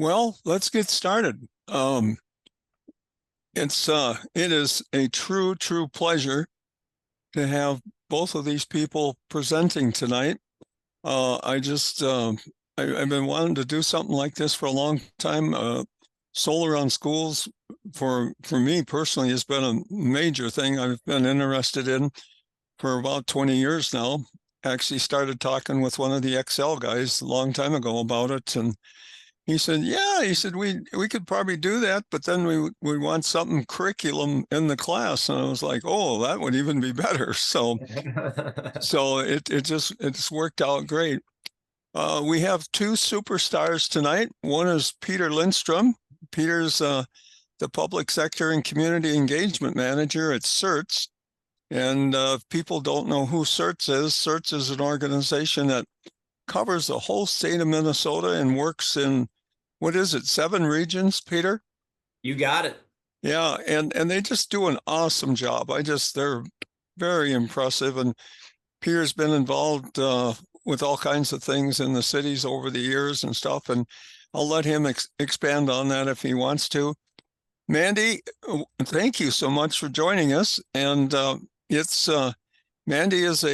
Well, let's get started. It is a true pleasure to have both of these people presenting tonight. I've been wanting to do something like this for a long time. Solar on schools for me personally has been a major thing I've been interested in for about 20 years now. Actually started talking with one of the Excel guys a long time ago about it, and he said, "Yeah," he said, "we could probably do that, but then we want something curriculum in the class." And I was like, "Oh, that would even be better." So it's worked out great. We have two superstars tonight. One is Peter Lindstrom. Peter's the public sector and community engagement manager at CERTS. And if people don't know who CERTS is an organization that covers the whole state of Minnesota and works in, what is it, 7 regions, Peter? You got it. Yeah, and they just do an awesome job. They're very impressive. And Peter's been involved with all kinds of things in the cities over the years and stuff. And I'll let him expand on that if he wants to. Mandy, thank you so much for joining us. And it's Mandy is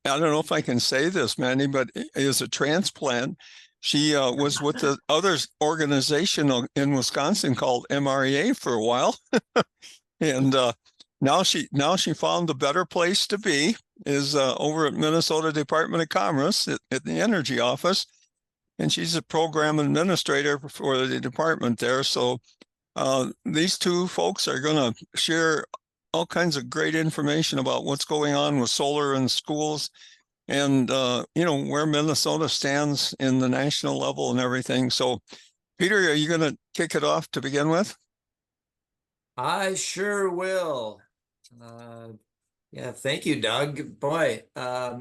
I don't know if I can say this, Mandy, but is a transplant. She was with the other organization in Wisconsin called MREA for a while, and now she found a better place to be. Is over at Minnesota Department of Commerce at the Energy Office, and she's a program administrator for the department there. So these two folks are going to share all kinds of great information about what's going on with solar in schools and, where Minnesota stands in the national level and everything. So, Peter, are you going to kick it off to begin with? I sure will. Yeah, thank you, Doug. Boy,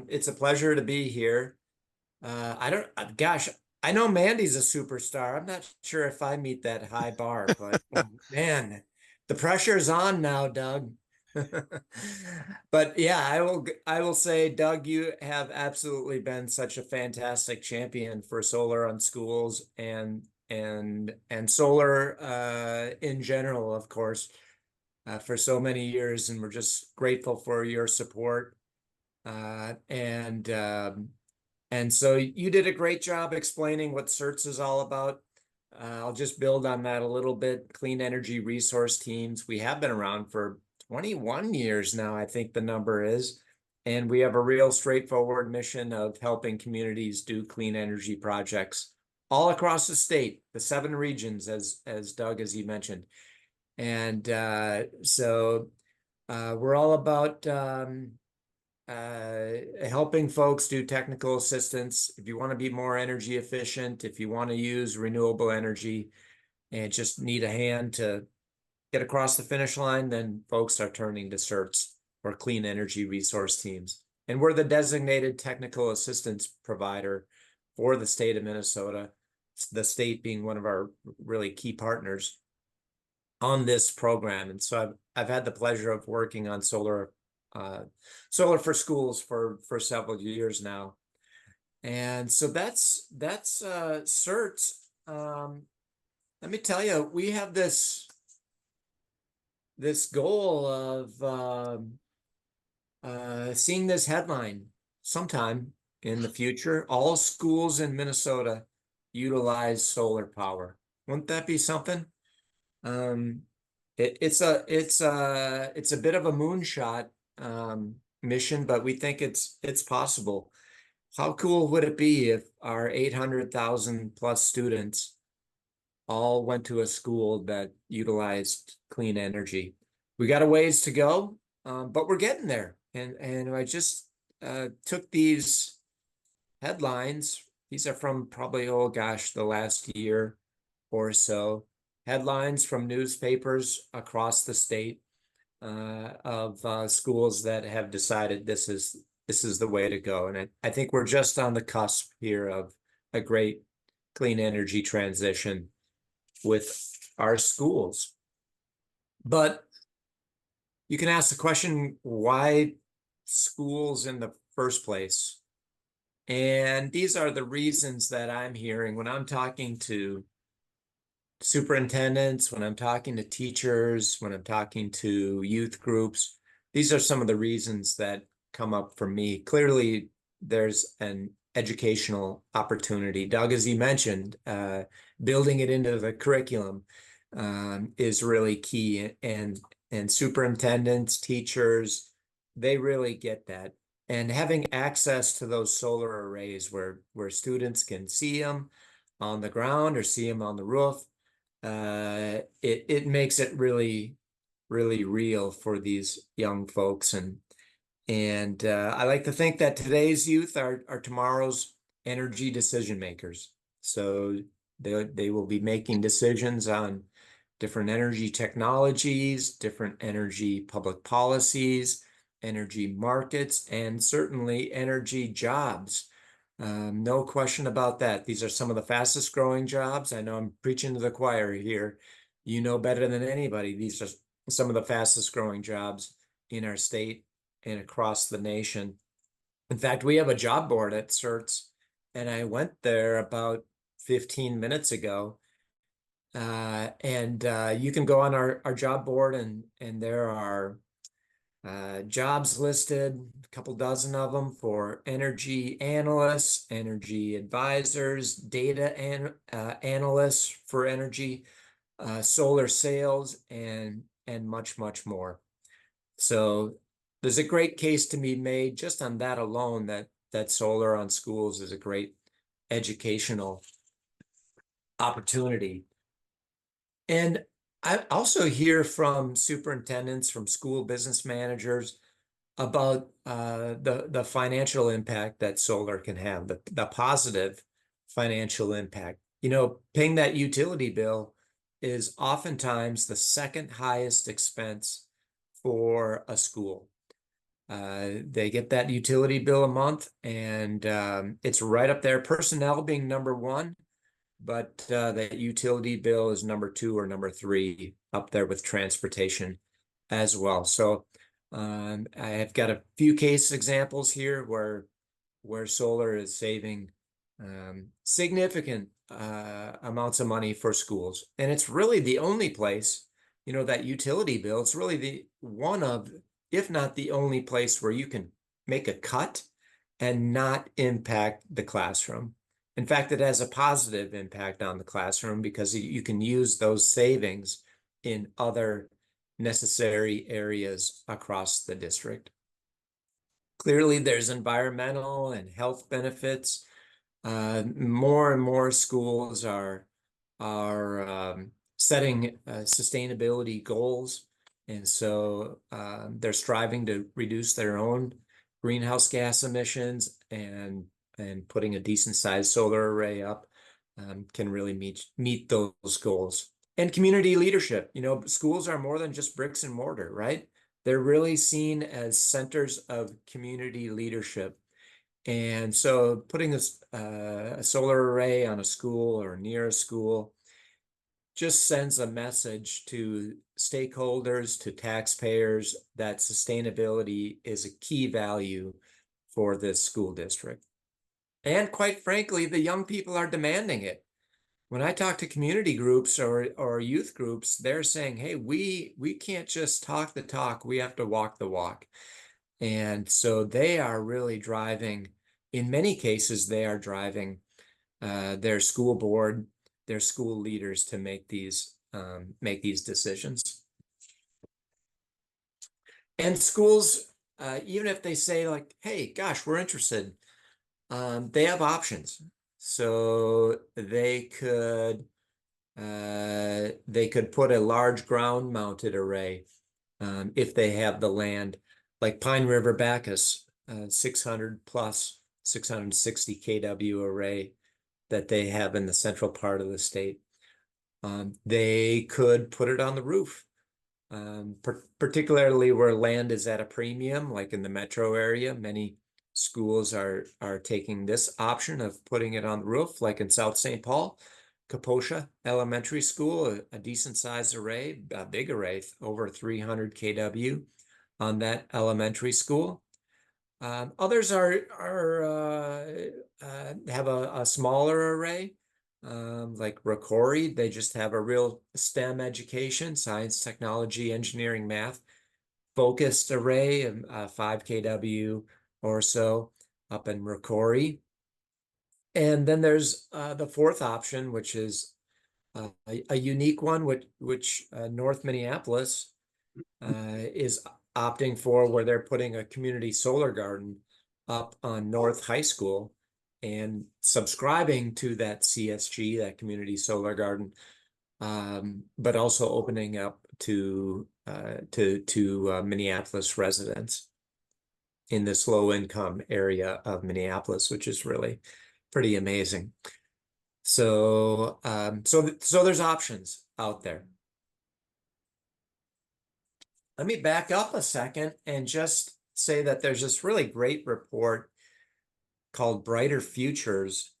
it's a pleasure to be here. Gosh, I know Mandy's a superstar. I'm not sure if I meet that high bar, but man, the pressure's on now, Doug. But yeah, I will say, Doug, you have absolutely been such a fantastic champion for solar on schools and solar in general, of course, for so many years, and we're just grateful for your support. And so you did a great job explaining what CERTS is all about. I'll just build on that a little bit. Clean energy resource teams. We have been around for 21 years now, I think the number is. And we have a real straightforward mission of helping communities do clean energy projects all across the state, the 7 regions, as Doug, as you mentioned. And we're all about helping folks do technical assistance. If you want to be more energy efficient, if you want to use renewable energy and just need a hand to get across the finish line, then folks are turning to CERTS or clean energy resource teams. And we're the designated technical assistance provider for the state of Minnesota, the state being one of our really key partners on this program. And so I've had the pleasure of working on solar for schools for several years now. And so that's CERTS. Let me tell you, we have this goal of seeing this headline sometime in the future: all schools in Minnesota utilize solar power. Wouldn't that be something? It's a bit of a moonshot mission, but we think it's possible. How cool would it be if our 800,000 plus students all went to a school that utilized clean energy? We got a ways to go, but we're getting there. And I just took these headlines. These are from probably, oh gosh, the last year or so. Headlines from newspapers across the state of schools that have decided this is the way to go. And I think we're just on the cusp here of a great clean energy transition with our schools. But you can ask the question, why schools in the first place? And these are the reasons that I'm hearing when I'm talking to superintendents, when I'm talking to teachers, when I'm talking to youth groups, these are some of the reasons that come up for me. Clearly, there's an educational opportunity. Doug, as you mentioned, building it into the curriculum is really key, and superintendents, teachers, they really get that. And having access to those solar arrays where students can see them on the ground or see them on the roof, it makes it really real for these young folks. And I like to think that today's youth are tomorrow's energy decision makers. So they will be making decisions on different energy technologies, different energy public policies, energy markets, and certainly energy jobs. No question about that. These are some of the fastest growing jobs. I know I'm preaching to the choir here. You know better than anybody. These are some of the fastest growing jobs in our state and across the nation. In fact, we have a job board at CERTS, and I went there about 15 minutes ago. And you can go on our job board, and there are jobs listed, a couple dozen of them for energy analysts, energy advisors, data analysts for energy, solar sales, and much more. So there's a great case to be made just on that alone, that solar on schools is a great educational opportunity. And I also hear from superintendents, from school business managers about the financial impact that solar can have, the positive financial impact. You know, paying that utility bill is oftentimes the second highest expense for a school. They get that utility bill a month, and it's right up there, personnel being number one, but that utility bill is number two or number three, up there with transportation as well. So I have got a few case examples here where solar is saving significant amounts of money for schools. And it's really the only place, you know, that utility bill, it's really the one of, if not the only place where you can make a cut and not impact the classroom. In fact, it has a positive impact on the classroom because you can use those savings in other necessary areas across the district. Clearly, there's environmental and health benefits. More and more schools are setting sustainability goals, and so they're striving to reduce their own greenhouse gas emissions, and putting a decent sized solar array up can really meet those goals. And community leadership, you know, schools are more than just bricks and mortar, right? They're really seen as centers of community leadership. And so putting a solar array on a school or near a school just sends a message to stakeholders, to taxpayers, that sustainability is a key value for this school district. And quite frankly, the young people are demanding it. When I talk to community groups or youth groups, they're saying, hey, we can't just talk the talk, we have to walk the walk. And so they are really driving, in many cases, they are driving their school board, their school leaders to make these decisions. And schools, even if they say like, hey, gosh, we're interested, they have options. So they could put a large ground mounted array if they have the land, like Pine River Bacchus, 600 plus 660 kW array that they have in the central part of the state. They could put it on the roof, particularly where land is at a premium, like in the metro area. Many schools are taking this option of putting it on the roof, like in South St. Paul, Kaposha Elementary School, a decent sized array, a big array, over 300 kW on that elementary school. Others have a smaller array. like Rocori. They just have a real STEM education, science, technology, engineering, math, focused array of 5 kW or so up in Rocori. And then there's the fourth option, which is a unique one, which North Minneapolis is opting for, where they're putting a community solar garden up on North High School and subscribing to that CSG, that community solar garden, but also opening up to Minneapolis residents in this low income area of Minneapolis, which is really pretty amazing. So so there's options out there. Let me back up a second and just say that there's this really great report called Brighter Futures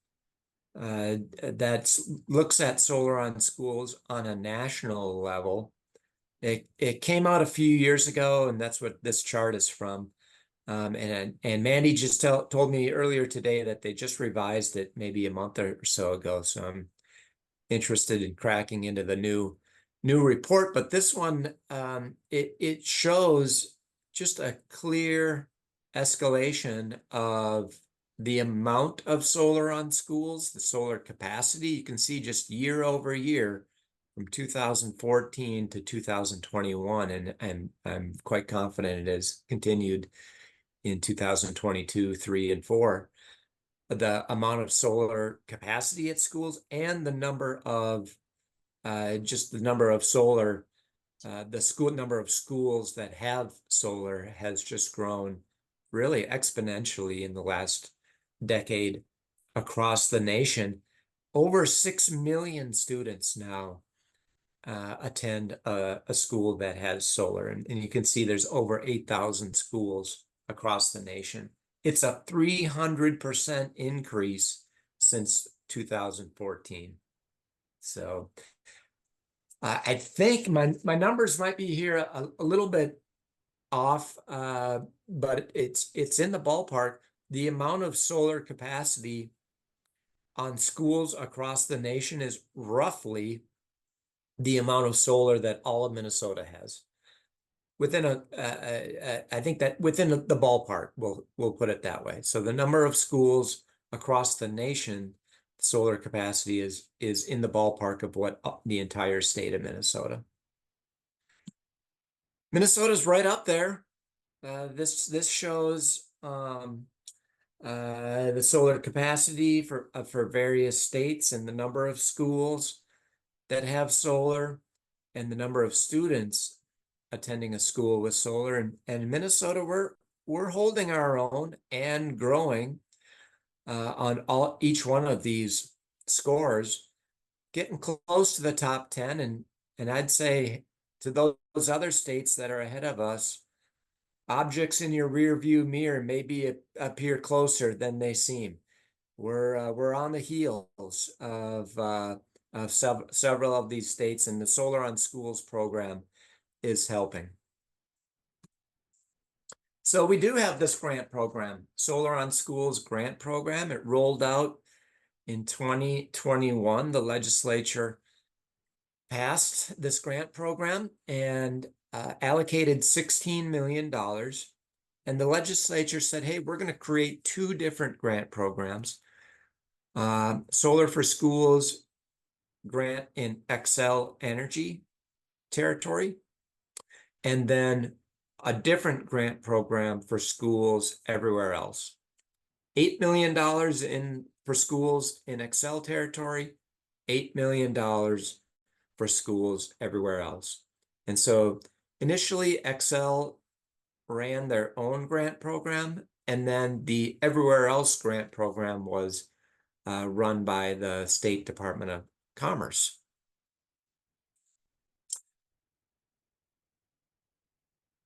that looks at solar on schools on a national level. It came out a few years ago, and that's what this chart is from. And Mandy just told me earlier today that they just revised it maybe a month or so ago. So I'm interested in cracking into the new report. But this one, it shows just a clear escalation of the amount of solar on schools, the solar capacity. You can see just year over year from 2014 to 2021, and I'm quite confident it has continued in 2022, 3, and 4. The amount of solar capacity at schools and the number of just the number of solar, the number of schools that have solar has just grown really exponentially in the last decade across the nation. Over 6 million students now attend a school that has solar. And you can see there's over 8,000 schools across the nation. It's a 300% increase since 2014. So I think my numbers might be here a little bit off, but it's in the ballpark. The amount of solar capacity on schools across the nation is roughly the amount of solar that all of Minnesota has. Within I think that within the ballpark, we'll put it that way. So the number of schools across the nation, solar capacity is in the ballpark of what the entire state of Minnesota. Minnesota's right up there. This shows the solar capacity for various states and the number of schools that have solar and the number of students attending a school with solar. And in Minnesota, we're holding our own and growing on each one of these scores, getting close to the top 10. And I'd say to those other states that are ahead of us, objects in your rear view mirror maybe appear closer than they seem. We're on the heels of several of these states, and the Solar on Schools program is helping. So we do have this grant program, Solar on Schools grant program. It rolled out in 2021. The legislature passed this grant program and allocated $16 million. And the legislature said, hey, we're going to create 2 different grant programs. Solar for Schools grant in Xcel Energy territory, and then a different grant program for schools everywhere else. $8 million for schools in Xcel territory, $8 million for schools everywhere else. And so initially Xcel ran their own grant program, and then the everywhere else grant program was run by the State Department of Commerce.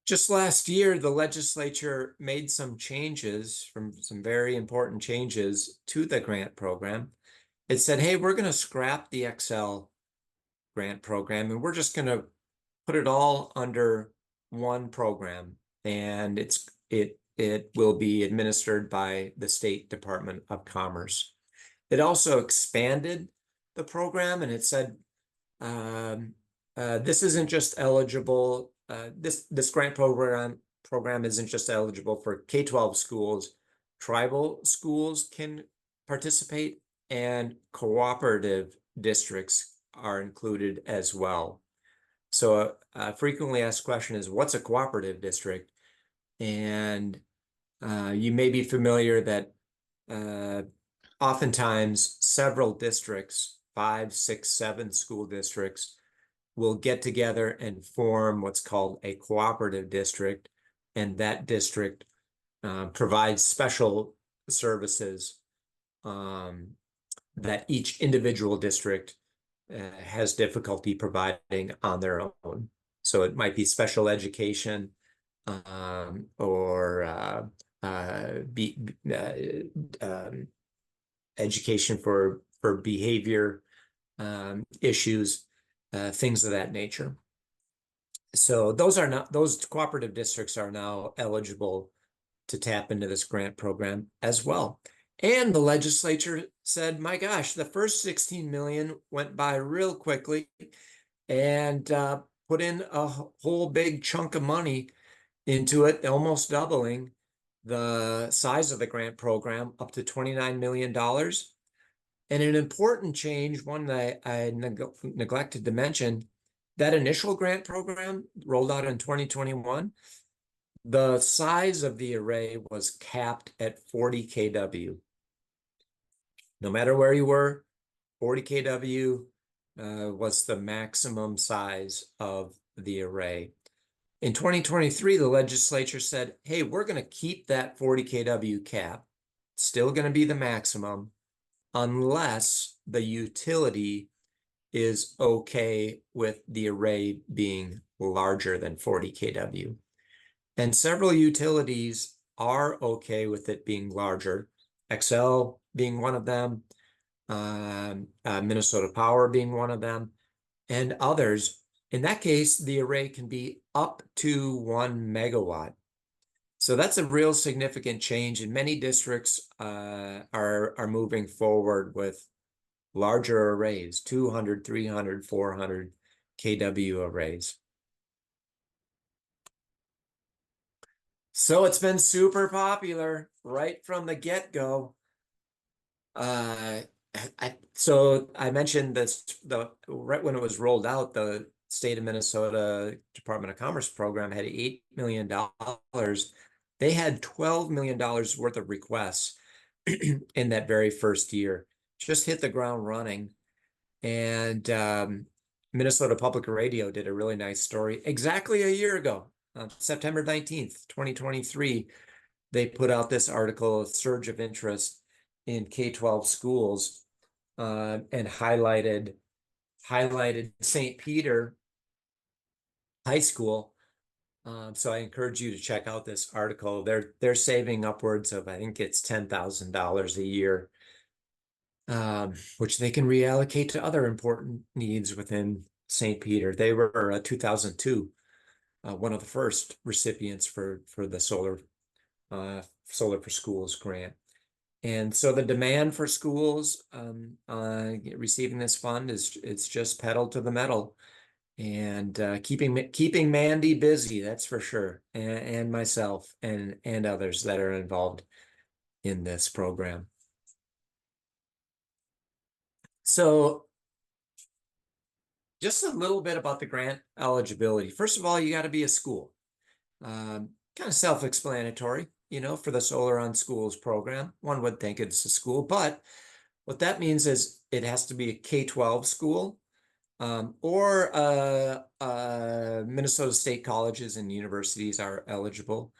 Just last year, the legislature made some very important changes to the grant program. It said, hey, we're going to scrap the Xcel grant program, and we're just going to put it all under one program, and it will be administered by the State Department of Commerce. It also expanded the program, and it said, this isn't just eligible, this grant program isn't just eligible for K-12 schools. Tribal schools can participate, and cooperative districts are included as well. So a frequently asked question is, what's a cooperative district? And you may be familiar that oftentimes several districts, 5, 6, 7 school districts, will get together and form what's called a cooperative district, and that district provides special services that each individual district has difficulty providing on their own. So it might be special education, or education for behavior issues, things of that nature. So those cooperative districts are now eligible to tap into this grant program as well. And the legislature said, my gosh, the first 16 million went by real quickly, and put in a whole big chunk of money into it, almost doubling the size of the grant program up to $29 million. And an important change, one that I neglected to mention, that initial grant program rolled out in 2021, the size of the array was capped at 40 kW. No matter where you were, 40 kW was the maximum size of the array. In 2023, the legislature said, hey, we're going to keep that 40 kW cap, still going to be the maximum, unless the utility is okay with the array being larger than 40 kW. And several utilities are okay with it being larger, XL being one of them, Minnesota Power being one of them, and others. In that case, the array can be up to 1 megawatt. So that's a real significant change, and many districts are moving forward with larger arrays, 200, 300, 400 kW arrays. So it's been super popular right from the get-go. So I mentioned this, right when it was rolled out, the state of Minnesota Department of Commerce program had $8 million. They had $12 million worth of requests in that very first year. Just hit the ground running. And Minnesota Public Radio did a really nice story exactly a year ago, September 19th, 2023. They put out this article, A Surge of Interest in K-12 Schools, and highlighted St. Peter High School. So I encourage you to check out this article. They're saving upwards of, I think it's $10,000 a year, which they can reallocate to other important needs within St. Peter. They were 2002, one of the first recipients for the Solar for Schools grant. And so the demand for schools receiving this fund it's just pedal to the metal, and keeping Mandy busy, that's for sure, and myself and others that are involved in this program. So just a little bit about the grant eligibility. First of all, you got to be a school. Kind of self-explanatory, for the Solar on Schools program. One would think it's a school, but what that means is it has to be a K-12 school, or Minnesota State colleges and universities are eligible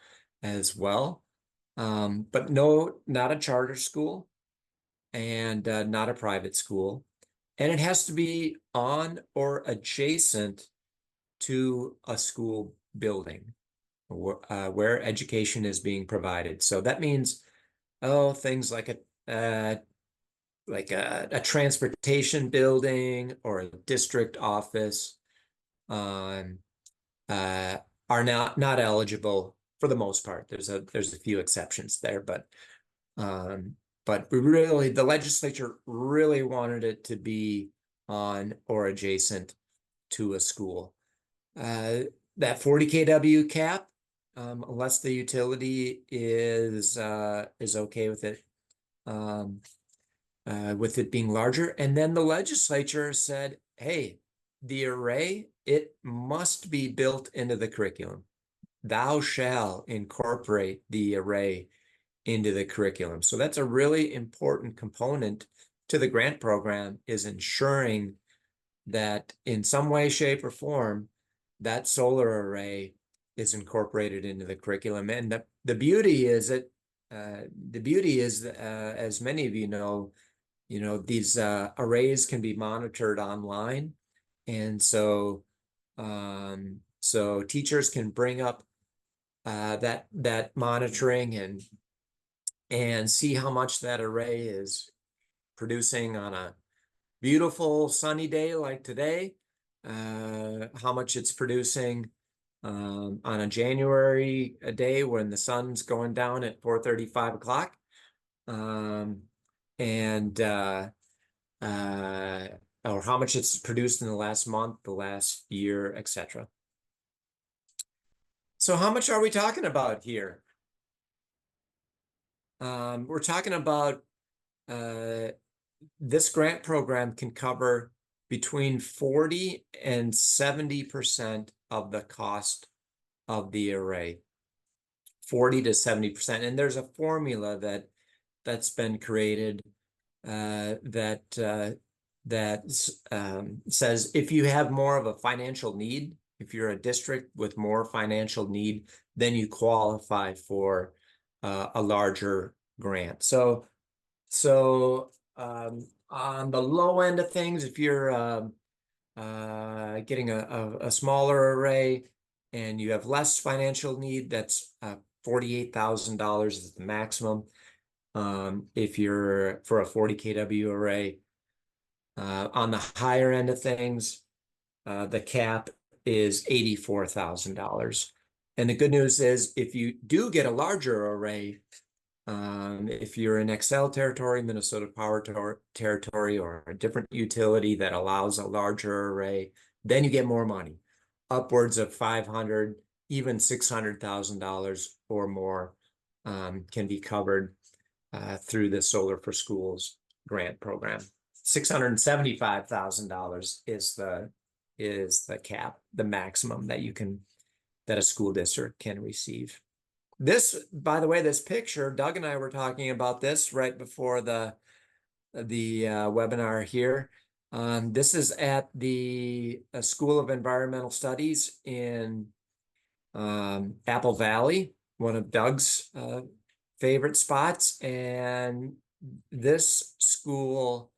as well. But no, not a charter school, and not a private school. And it has to be on or adjacent to a school building where education is being provided. So that means, things like a transportation building or a district office are not eligible for the most part. There's a few exceptions there, but but the legislature really wanted it to be on or adjacent to a school. That 40 kW cap, unless the utility is okay with it being larger. And then the legislature said, hey, the array, it must be built into the curriculum. Thou shall incorporate the array into the curriculum. So that's a really important component to the grant program, is ensuring that in some way, shape, or form, that solar array is incorporated into the curriculum. And the beauty is that as many of you know, these arrays can be monitored online. And so teachers can bring up that monitoring and see how much that array is producing on a beautiful sunny day like today, how much it's producing on a January day when the sun's going down at 4:30, 5 o'clock, and or how much it's produced in the last month, the last year, etc. So how much are we talking about here? We're talking about this grant program can cover between 40 and 70% of the cost of the array. 40 to 70%. And there's a formula that's been created that says if you have more of a financial need, if you're a district with more financial need, then you qualify for a larger grant. So on the low end of things, if you're getting a smaller array and you have less financial need, that's $48,000 is the maximum. If you're for a 40 kW array, on the higher end of things, the cap is $84,000. And the good news is, if you do get a larger array, if you're in Excel territory, Minnesota Power territory, or a different utility that allows a larger array, then you get more money, upwards of $500,000, even $600,000 or more can be covered through the Solar for Schools grant program. $675,000 is the cap, the maximum that a school district can receive. This, by the way, this picture, Doug and I were talking about this right before the webinar here. This is at the School of Environmental Studies in Apple Valley, one of Doug's favorite spots. And this school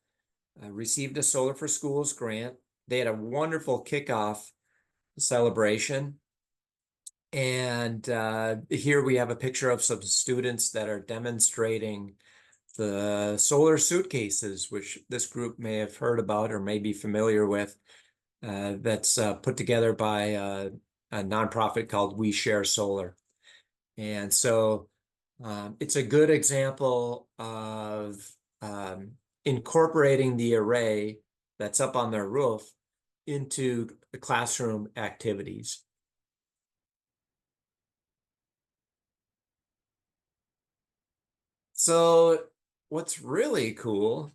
received a Solar for Schools grant. They had a wonderful kickoff celebration. And here we have a picture of some students that are demonstrating the solar suitcases, which this group may have heard about or may be familiar with. That's put together by a nonprofit called We Share Solar. And so it's a good example of incorporating the array that's up on their roof into the classroom activities. So what's really cool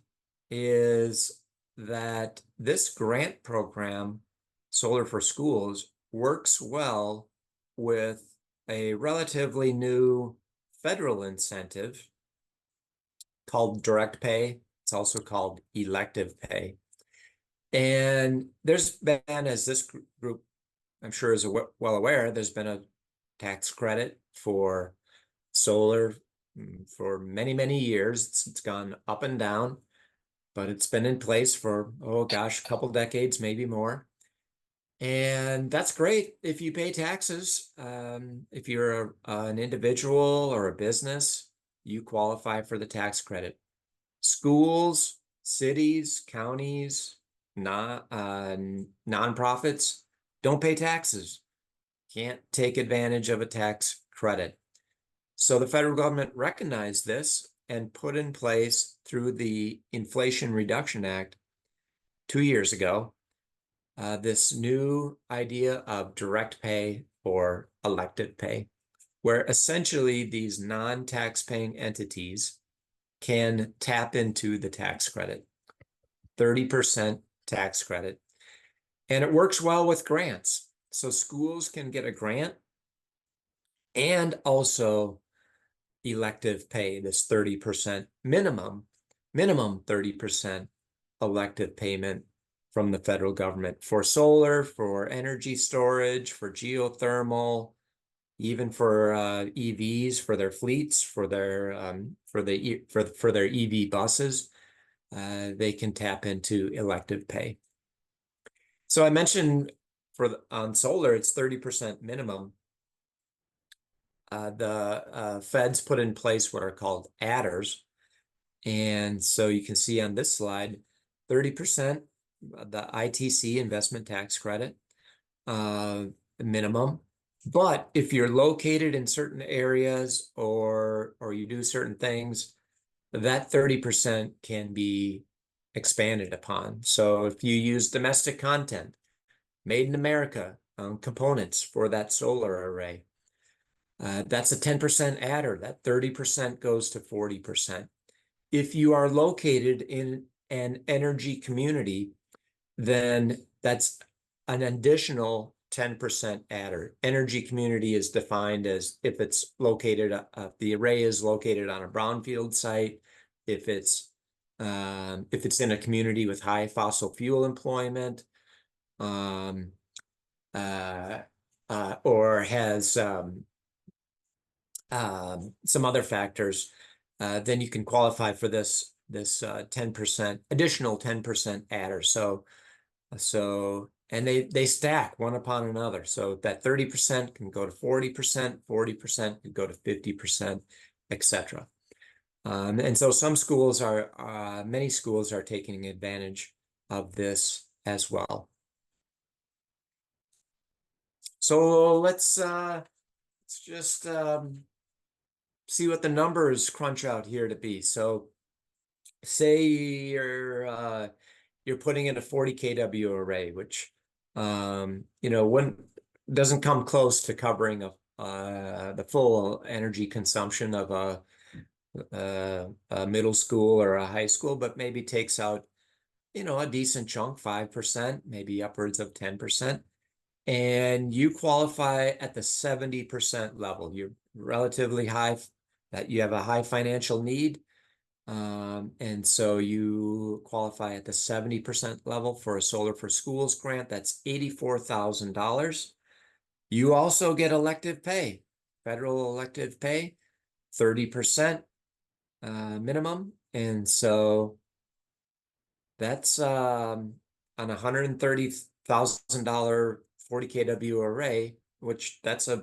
is that this grant program, Solar for Schools, works well with a relatively new federal incentive called direct pay. It's also called elective pay. And there's been, as this group, I'm sure is well aware, there's been a tax credit for solar for many, many years. It's gone up and down, but it's been in place for, oh gosh, a couple decades, maybe more. And that's great if you pay taxes. If you're an individual or a business, you qualify for the tax credit. Schools, cities, counties, nonprofits don't pay taxes, can't take advantage of a tax credit. So the federal government recognized this and put in place through the Inflation Reduction Act 2 years ago, this new idea of direct pay or elective pay, where essentially these non-tax-paying entities can tap into the tax credit, 30% tax credit. And it works well with grants. So schools can get a grant and also elective pay, this 30% minimum 30% elective payment from the federal government for solar, for energy storage, for geothermal, even for EVs, for their fleets, for their for their EV buses. They can tap into elective pay. So I mentioned on solar, it's 30% minimum. The feds put in place what are called adders. And so you can see on this slide, 30%, the ITC investment tax credit minimum. But if you're located in certain areas or you do certain things, that 30% can be expanded upon. So if you use domestic content, made in America components for that solar array, that's a 10% adder. That 30% goes to 40%. If you are located in an energy community, then that's an additional 10% adder. Energy community is defined as if it's located, the array is located on a brownfield site, if it's in a community with high fossil fuel employment, or has some other factors, then you can qualify for this 10% additional 10% adder. And they stack one upon another. So that 30% can go to 40%, 40% can go to 50%, etc. And so many schools are taking advantage of this as well. So let's just see what the numbers crunch out here to be. So say you're putting in a 40 kW array, which doesn't come close to covering the full energy consumption of a middle school or a high school, but maybe takes out a decent chunk, 5%, maybe upwards of 10%. And you qualify at the 70% level. You're relatively high, that you have a high financial need. And so you qualify at the 70% level for a Solar for Schools grant. That's $84,000. You also get elective pay, federal elective pay, 30% minimum. And so that's on a $130,000 40 kW array, which that's a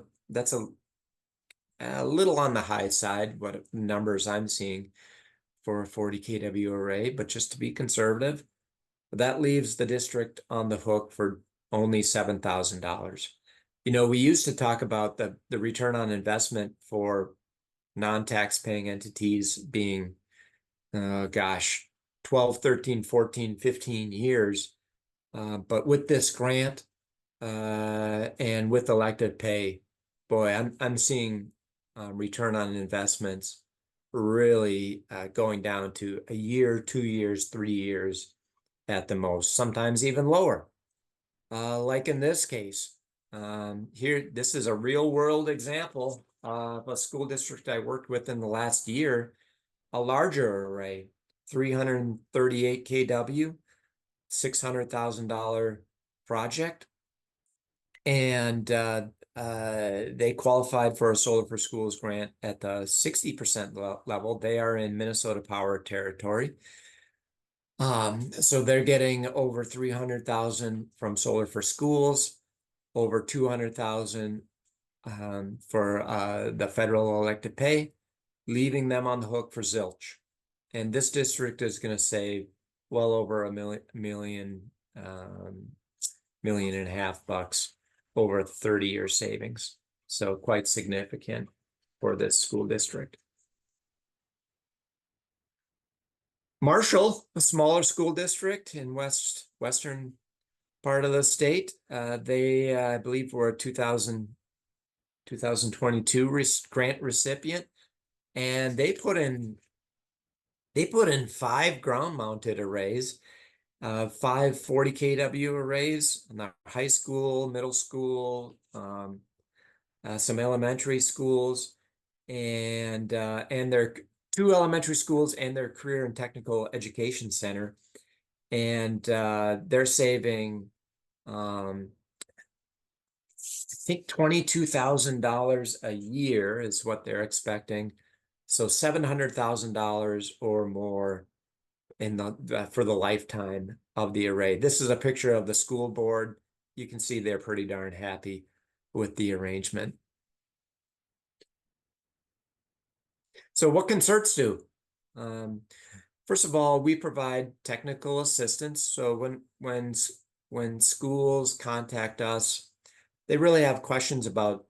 little on the high side, what numbers I'm seeing for a 40 kW array, but just to be conservative, that leaves the district on the hook for only $7,000. We used to talk about the return on investment for non-tax paying entities being, 12, 13, 14, 15 years. But with this grant and with elective pay, boy, I'm seeing return on investments really going down to a year, 2 years, 3 years at the most, sometimes even lower. Like in this case, here, this is a real world example of a school district I worked with in the last year, a larger array, 338 kW, $600,000 project. And they qualified for a Solar for Schools grant at the 60% level. They are in Minnesota Power territory. So they're getting over 300,000 from Solar for Schools, over 200,000 for the federal elected pay, leaving them on the hook for zilch. And this district is going to save well over a million and a half bucks over 30-year savings. So quite significant for this school district. Marshall, a smaller school district in western part of the state. They, I believe, were a 2022 grant recipient, and they put in 5 ground-mounted arrays, 5 40 kW arrays in the high school, middle school, some elementary schools, and their 2 elementary schools and their career and technical education center. And they're saving, I think $22,000 a year is what they're expecting. So $700,000 or more in the for the lifetime of the array. This is a picture of the school board. You can see they're pretty darn happy with the arrangement. So what can CERTs do? First of all, we provide technical assistance. So when schools contact us, they really have questions about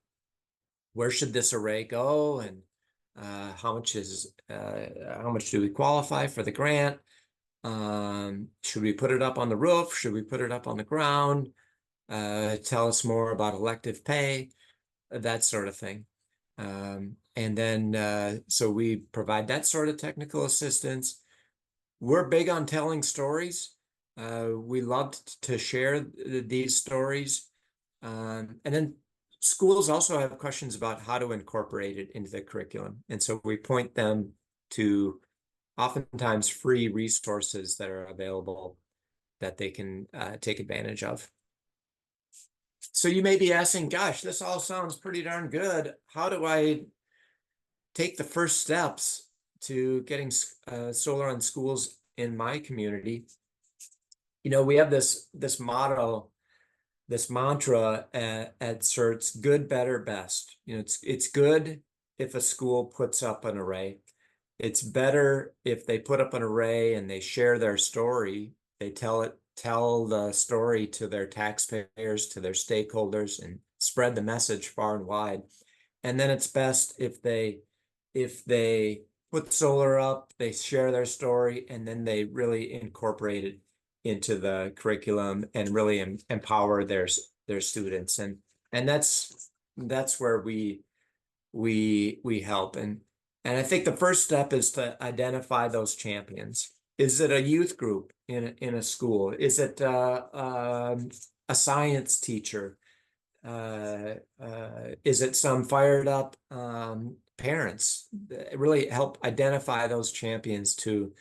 where should this array go, and how much do we qualify for the grant? Should we put it up on the roof? Should we put it up on the ground? Tell us more about elective pay, that sort of thing. And then so we provide that sort of technical assistance. We're big on telling stories. We love to share these stories. And then schools also have questions about how to incorporate it into the curriculum. And so we point them to oftentimes free resources that are available that they can take advantage of. So you may be asking, gosh, this all sounds pretty darn good. How do I take the first steps to getting solar on schools in my community? You know, we have this motto, this mantra at CERTS: good, better, best. You know, it's good if a school puts up an array. It's better if they put up an array and they share their story. They tell the story to their taxpayers, to their stakeholders, and spread the message far and wide. And then it's best if they put solar up, they share their story, and then they really incorporate it into the curriculum and really empower their students. And that's where we help. And I think the first step is to identify those champions. Is it a youth group in a school? Is it a science teacher? Is it some fired up parents? Really help identify those champions to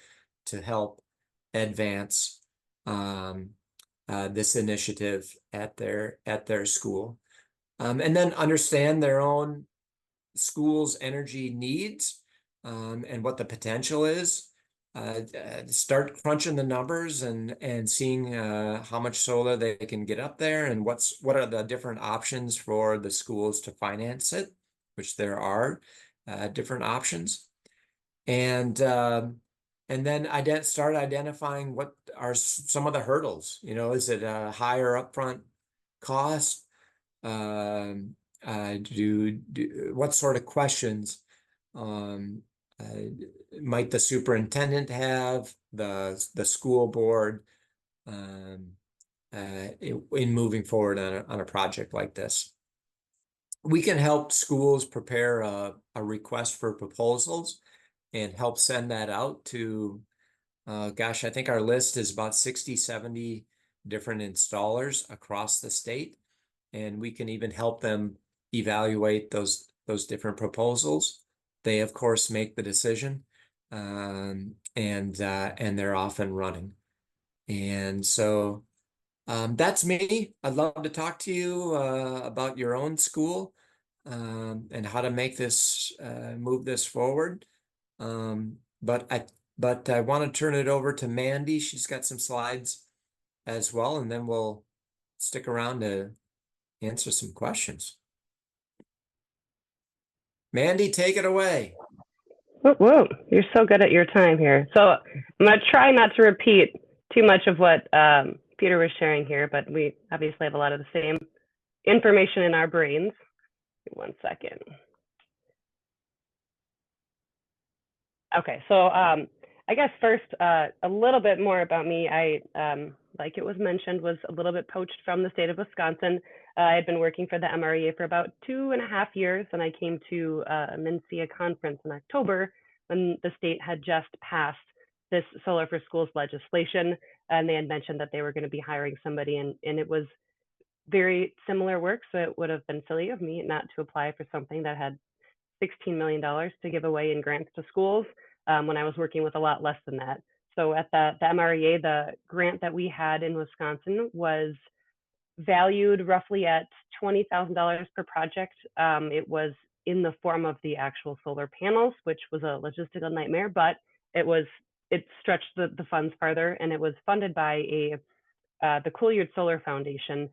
help advance this initiative at their school, and then understand their own school's energy needs, and what the potential is. Start crunching the numbers and seeing how much solar they can get up there, and what are the different options for the schools to finance it, which there are different options. And then start identifying what are some of the hurdles. You know, is it a higher upfront cost? What sort of questions might the superintendent have, the school board, in moving forward on a project like this? We can help schools prepare a request for proposals and help send that out to, gosh, I think our list is about 60, 70 different installers across the state. And we can even help them evaluate those different proposals. They, of course, make the decision, and they're off and running. And so that's me. I'd love to talk to you about your own school, and how to make this move this forward. But I want to turn it over to Mandy. She's got some slides as well, and then we'll stick around to answer some questions. Mandy, take it away. Whoa, you're so good at your time here. So I'm going to try not to repeat too much of what Peter was sharing here, but we obviously have a lot of the same information in our brains. 1 second. Okay, so I guess first, a little bit more about me. I, like it was mentioned, was a little bit poached from the state of Wisconsin. I had been working for the MREA for about 2.5 years, and I came to a MNCEA conference in October when the state had just passed this Solar for Schools legislation, and they had mentioned that they were going to be hiring somebody, and it was very similar work, so it would have been silly of me not to apply for something that had $16 million to give away in grants to schools when I was working with a lot less than that. So at the MREA, the grant that we had in Wisconsin was valued roughly at $20,000 per project. It was in the form of the actual solar panels, which was a logistical nightmare, but it stretched the funds farther, and it was funded by the Couillard Solar Foundation.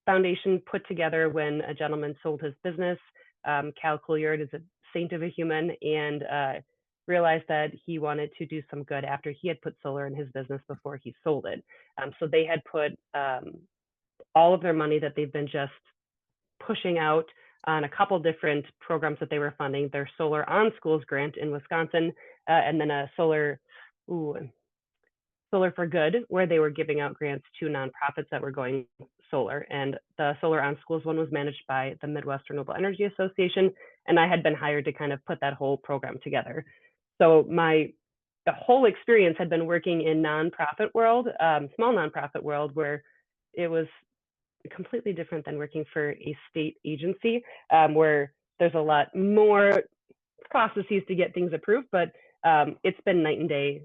Foundation put together when a gentleman sold his business. Cal Couillard is a saint of a human, and realized that he wanted to do some good after he had put solar in his business before he sold it. So they had put all of their money that they've been just pushing out on a couple different programs that they were funding, their Solar on Schools grant in Wisconsin, and then a Solar for Good, where they were giving out grants to nonprofits that were going solar. And the Solar on Schools one was managed by the Midwest Renewable Energy Association, and I had been hired to kind of put that whole program together. So the whole experience had been working in nonprofit world, small nonprofit world, where it was completely different than working for a state agency, where there's a lot more processes to get things approved, but it's been night and day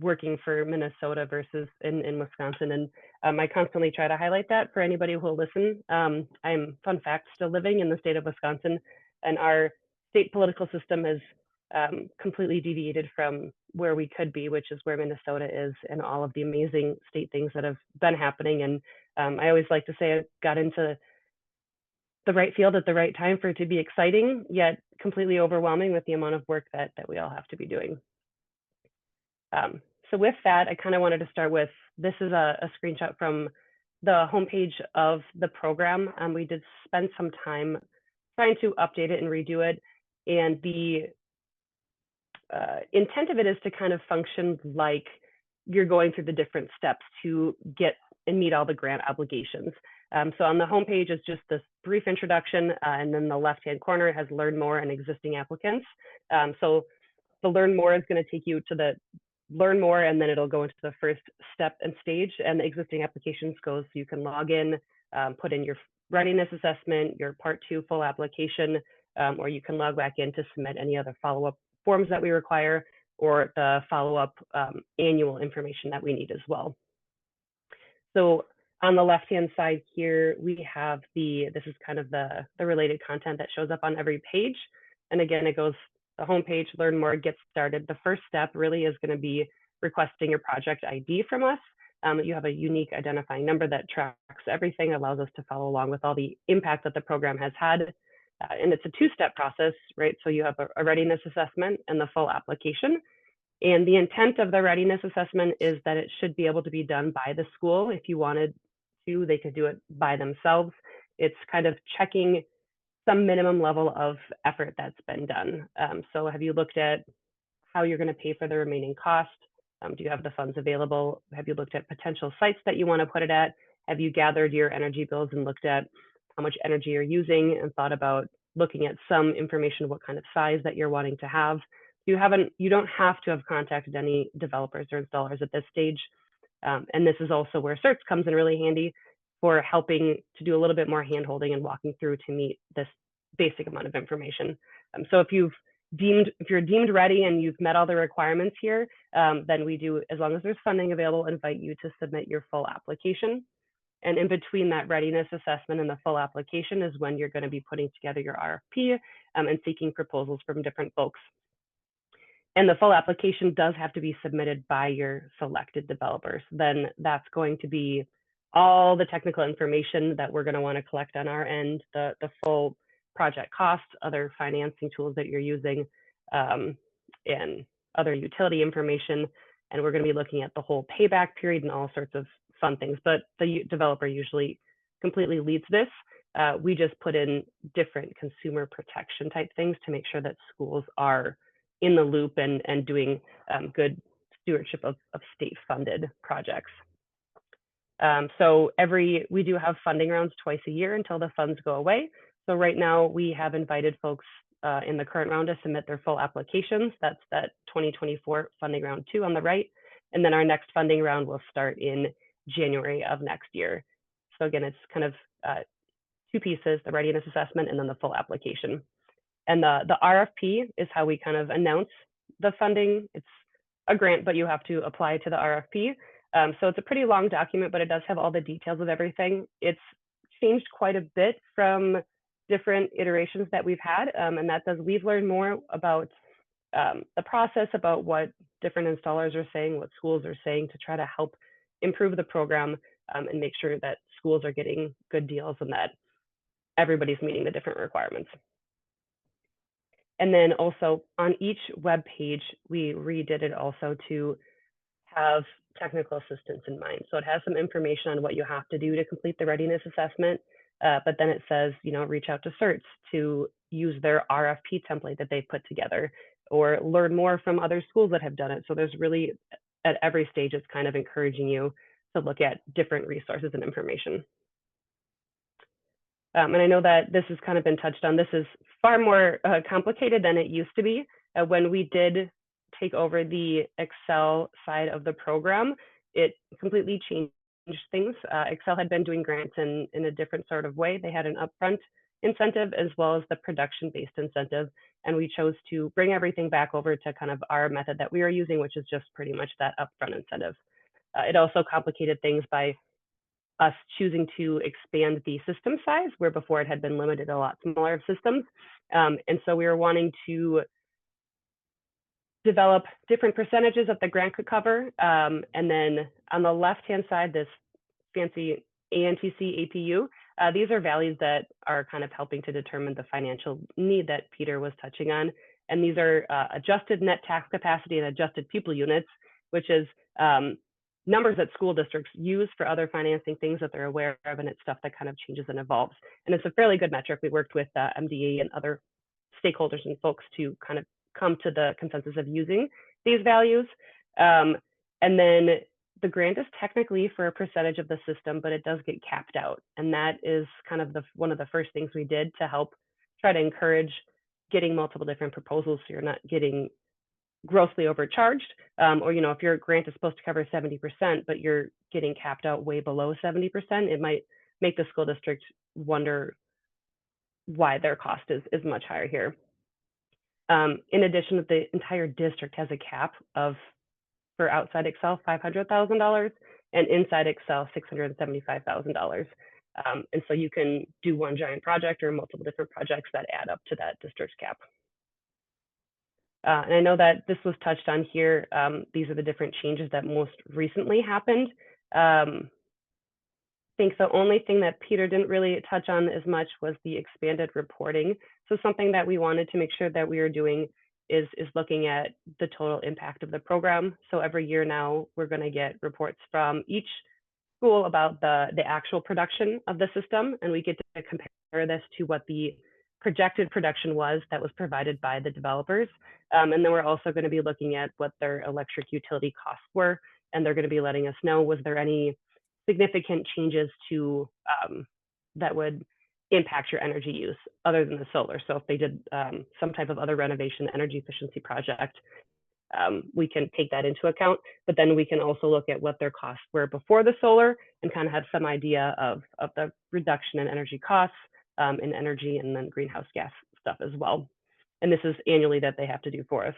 working for Minnesota versus in Wisconsin. And I constantly try to highlight that for anybody who will listen. I'm, fun fact, still living in the state of Wisconsin, and our state political system has completely deviated from where we could be, which is where Minnesota is, and all of the amazing state things that have been happening. And I always like to say I got into the right field at the right time for it to be exciting, yet completely overwhelming with the amount of work that we all have to be doing. So with that, I kind of wanted to start with, this is a screenshot from the homepage of the program. We did spend some time trying to update it and redo it. And the intent of it is to kind of function like you're going through the different steps to get and meet all the grant obligations. So on the homepage is just this brief introduction, and then the left-hand corner has Learn More and existing applicants. So the Learn More is going to take you to the Learn More, and then it'll go into the first step and stage, and the existing applications goes so you can log in, put in your readiness assessment, your Part 2 full application, or you can log back in to submit any other follow-up forms that we require, or the follow-up annual information that we need as well. So on the left-hand side here, we have this is kind of the related content that shows up on every page. And again, it goes the homepage, Learn More, Get Started. The first step really is going to be requesting your project ID from us. You have a unique identifying number that tracks everything, allows us to follow along with all the impact that the program has had. And it's a two-step process, right? So you have a readiness assessment and the full application. And the intent of the readiness assessment is that it should be able to be done by the school. If you wanted to, they could do it by themselves. It's kind of checking some minimum level of effort that's been done. So have you looked at how you're going to pay for the remaining cost? Do you have the funds available? Have you looked at potential sites that you want to put it at? Have you gathered your energy bills and looked at how much energy you're using and thought about looking at some information, what kind of size that you're wanting to have? You don't have to have contacted any developers or installers at this stage. And this is also where CERTS comes in really handy for helping to do a little bit more hand-holding and walking through to meet this basic amount of information. So if you're deemed ready and you've met all the requirements here, then we do, as long as there's funding available, invite you to submit your full application. And in between that readiness assessment and the full application is when you're going to be putting together your RFP and seeking proposals from different folks. And the full application does have to be submitted by your selected developers. Then that's going to be all the technical information that we're going to want to collect on our end, the full project costs, other financing tools that you're using, and other utility information. And we're going to be looking at the whole payback period and all sorts of fun things. But the developer usually completely leads this. We just put in different consumer protection type things to make sure that schools are in the loop and doing good stewardship of state funded projects. So we do have funding rounds twice a year until the funds go away. So right now we have invited folks in the current round to submit their full applications. That's that 2024 funding round 2 on the right. And then our next funding round will start in January of next year. So again, it's kind of 2 pieces, the readiness assessment and then the full application. And the RFP is how we kind of announce the funding. It's a grant, but you have to apply to the RFP. So it's a pretty long document, but it does have all the details of everything. It's changed quite a bit from different iterations that we've had, and that does, we've learned more about the process, about what different installers are saying, what schools are saying to try to help improve the program and make sure that schools are getting good deals and that everybody's meeting the different requirements. And then also on each web page, we redid it also to have technical assistance in mind. So it has some information on what you have to do to complete the readiness assessment, but then it says, reach out to CERTs to use their RFP template that they put together, or learn more from other schools that have done it. So there's really, at every stage, it's kind of encouraging you to look at different resources and information. And I know that this has kind of been touched on. This is far more complicated than it used to be. When we did take over the Excel side of the program, it completely changed things. Excel had been doing grants in a different sort of way. They had an upfront incentive as well as the production-based incentive. And we chose to bring everything back over to kind of our method that we are using, which is just pretty much that upfront incentive. It also complicated things by us choosing to expand the system size, where before it had been limited to a lot smaller systems. And so we were wanting to develop different percentages that the grant could cover. And then on the left-hand side, this fancy ANTC APU, these are values that are kind of helping to determine the financial need that Peter was touching on. And these are adjusted net tax capacity and adjusted pupil units, which is numbers that school districts use for other financing things that they're aware of, and it's stuff that kind of changes and evolves. And it's a fairly good metric. We worked with MDE and other stakeholders and folks to kind of come to the consensus of using these values. And then the grant is technically for a percentage of the system, but it does get capped out. And that is kind of one of the first things we did to help try to encourage getting multiple different proposals so you're not getting grossly overcharged, or if your grant is supposed to cover 70%, but you're getting capped out way below 70%, it might make the school district wonder why their cost is much higher here. In addition, the entire district has a cap for outside Excel, $500,000, and inside Excel, $675,000. And so you can do one giant project or multiple different projects that add up to that district's cap. And I know that this was touched on here. These are the different changes that most recently happened. I think the only thing that Peter didn't really touch on as much was the expanded reporting. So something that we wanted to make sure that we are doing is looking at the total impact of the program. So every year now, we're going to get reports from each school about the actual production of the system, and we get to compare this to what the projected production was that was provided by the developers. And then we're also going to be looking at what their electric utility costs were, and they're going to be letting us know, was there any significant changes to that would impact your energy use other than the solar. So if they did some type of other renovation energy efficiency project, we can take that into account, but then we can also look at what their costs were before the solar and kind of have some idea of the reduction in energy costs, in energy, and then greenhouse gas stuff as well. And this is annually that they have to do for us.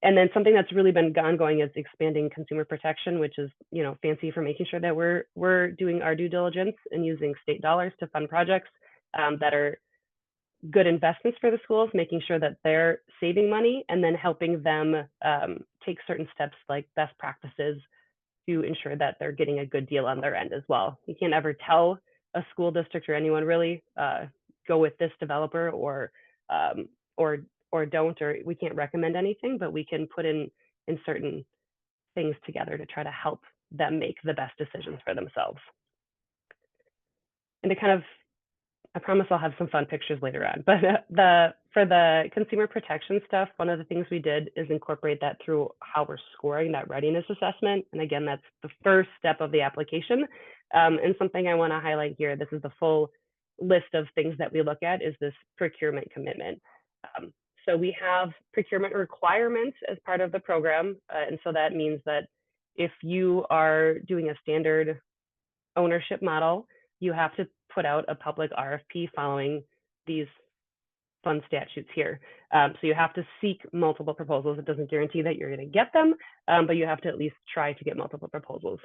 And then something that's really been ongoing is expanding consumer protection, which is, fancy for making sure that we're doing our due diligence and using state dollars to fund projects that are good investments for the schools, making sure that they're saving money and then helping them take certain steps like best practices to ensure that they're getting a good deal on their end as well. You can't ever tell a school district or anyone really go with this developer or don't, or we can't recommend anything, but we can put in certain things together to try to help them make the best decisions for themselves. And to kind of I promise I'll have some fun pictures later on. But for the consumer protection stuff, one of the things we did is incorporate that through how we're scoring that readiness assessment. And again, that's the first step of the application. And something I want to highlight here, this is the full list of things that we look at, is this procurement commitment. So we have procurement requirements as part of the program. And so that means that if you are doing a standard ownership model, you have to put out a public RFP following these fun statutes here. So you have to seek multiple proposals. It doesn't guarantee that you're going to get them, but you have to at least try to get multiple proposals.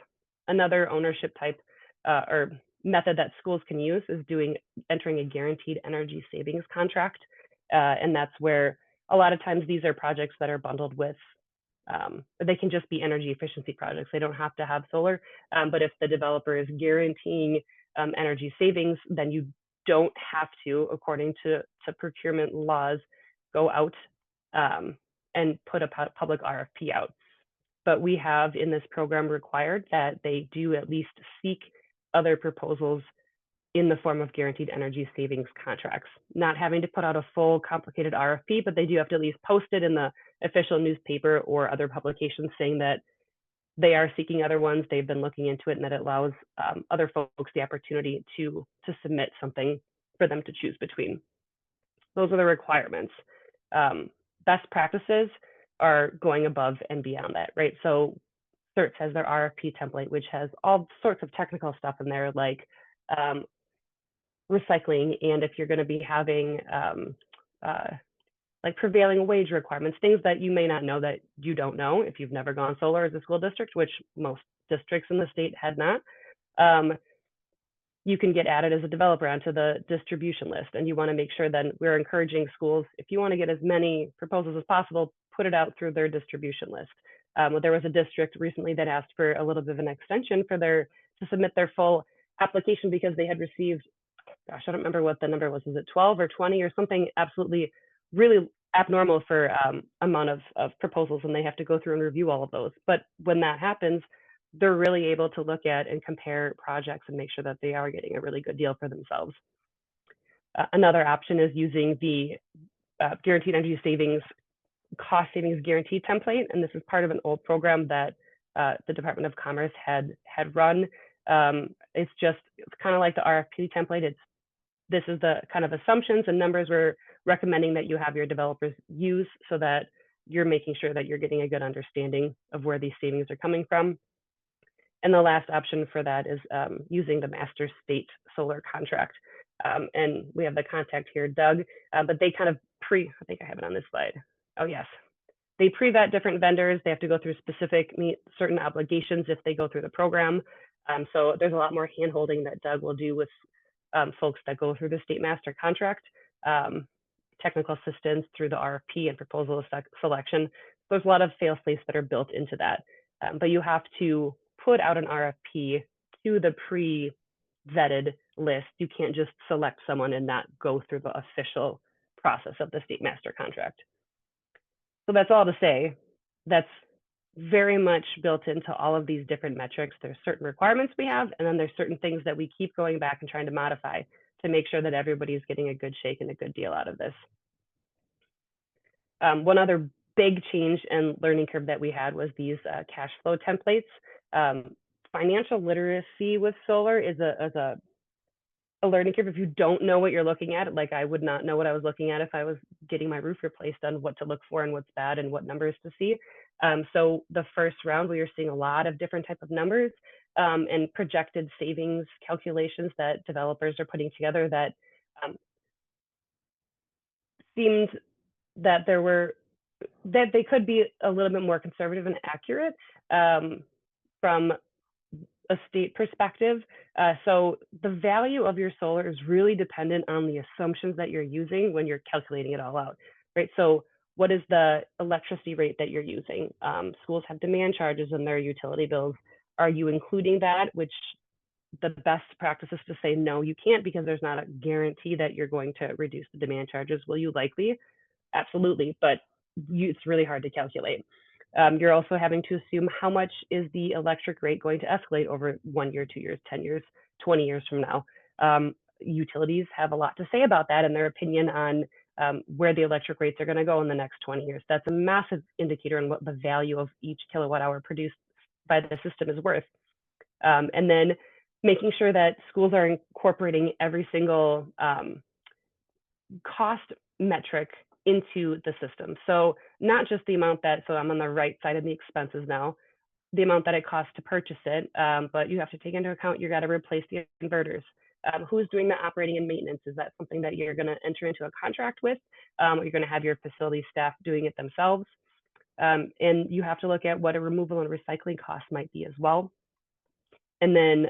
Another ownership type or method that schools can use is entering a guaranteed energy savings contract. And that's where a lot of times these are projects that are bundled with, they can just be energy efficiency projects. They don't have to have solar, but if the developer is guaranteeing energy savings, then you don't have to, according to procurement laws, go out and put a public RFP out. But we have in this program required that they do at least seek other proposals in the form of guaranteed energy savings contracts, not having to put out a full complicated RFP, but they do have to at least post it in the official newspaper or other publications saying that they are seeking other ones, they've been looking into it, and that it allows other folks the opportunity to submit something for them to choose between. Those are the requirements. Best practices are going above and beyond that, right? So CERT has their RFP template, which has all sorts of technical stuff in there, like recycling, and if you're going to be having like prevailing wage requirements, things that you may not know that you don't know if you've never gone solar as a school district, which most districts in the state had not. You can get added as a developer onto the distribution list, and you want to make sure that we're encouraging schools, if you want to get as many proposals as possible, put it out through their distribution list. There was a district recently that asked for a little bit of an extension for to submit their full application because they had received, gosh, I don't remember what the number was it 12 or 20 or something absolutely really abnormal for amount of proposals, and they have to go through and review all of those. But when that happens, they're really able to look at and compare projects and make sure that they are getting a really good deal for themselves. Another option is using the guaranteed energy savings cost savings guarantee template, and this is part of an old program that the Department of Commerce had run. It's kind of like the RFP template. This is the kind of assumptions and numbers we're recommending that you have your developers use so that you're making sure that you're getting a good understanding of where these savings are coming from. And the last option for that is using the master state solar contract. And we have the contact here, Doug, but they kind of I think I have it on this slide. Oh, yes. They pre-vet different vendors. They have to go through meet certain obligations if they go through the program. So there's a lot more handholding that Doug will do with folks that go through the state master contract, technical assistance through the RFP and proposal selection. There's a lot of fail-safes that are built into that. But you have to put out an RFP to the pre-vetted list. You can't just select someone and not go through the official process of the state master contract. So that's all to say, that's very much built into all of these different metrics. There's certain requirements we have, and then there's certain things that we keep going back and trying to modify to make sure that everybody's getting a good shake and a good deal out of this. One other big change and learning curve that we had was these cash flow templates. Financial literacy with solar is a learning curve. If you don't know what you're looking at, like I would not know what I was looking at if I was getting my roof replaced, on what to look for and what's bad and what numbers to see. So the first round, we were seeing a lot of different type of numbers and projected savings calculations that developers are putting together that seemed that they could be a little bit more conservative and accurate from a state perspective. So the value of your solar is really dependent on the assumptions that you're using when you're calculating it all out, right? So what is the electricity rate that you're using? Schools have demand charges in their utility bills. Are you including that? Which the best practice is to say, no, you can't, because there's not a guarantee that you're going to reduce the demand charges. Will you likely? Absolutely, but it's really hard to calculate. You're also having to assume how much is the electric rate going to escalate over 1 year, 2 years, 10 years, 20 years from now. utilities have a lot to say about that and their opinion on where the electric rates are going to go in the next 20 years. That's a massive indicator on what the value of each kilowatt hour produced by the system is worth. And then making sure that schools are incorporating every single cost metric into the system. So not just the amount that, so I'm on the right side of the expenses now, the amount that it costs to purchase it, but you have to take into account you got to replace the inverters. Who's doing the operating and maintenance? Is that something that you're going to enter into a contract with? Or you're going to have your facility staff doing it themselves? And you have to look at what a removal and recycling cost might be as well. And then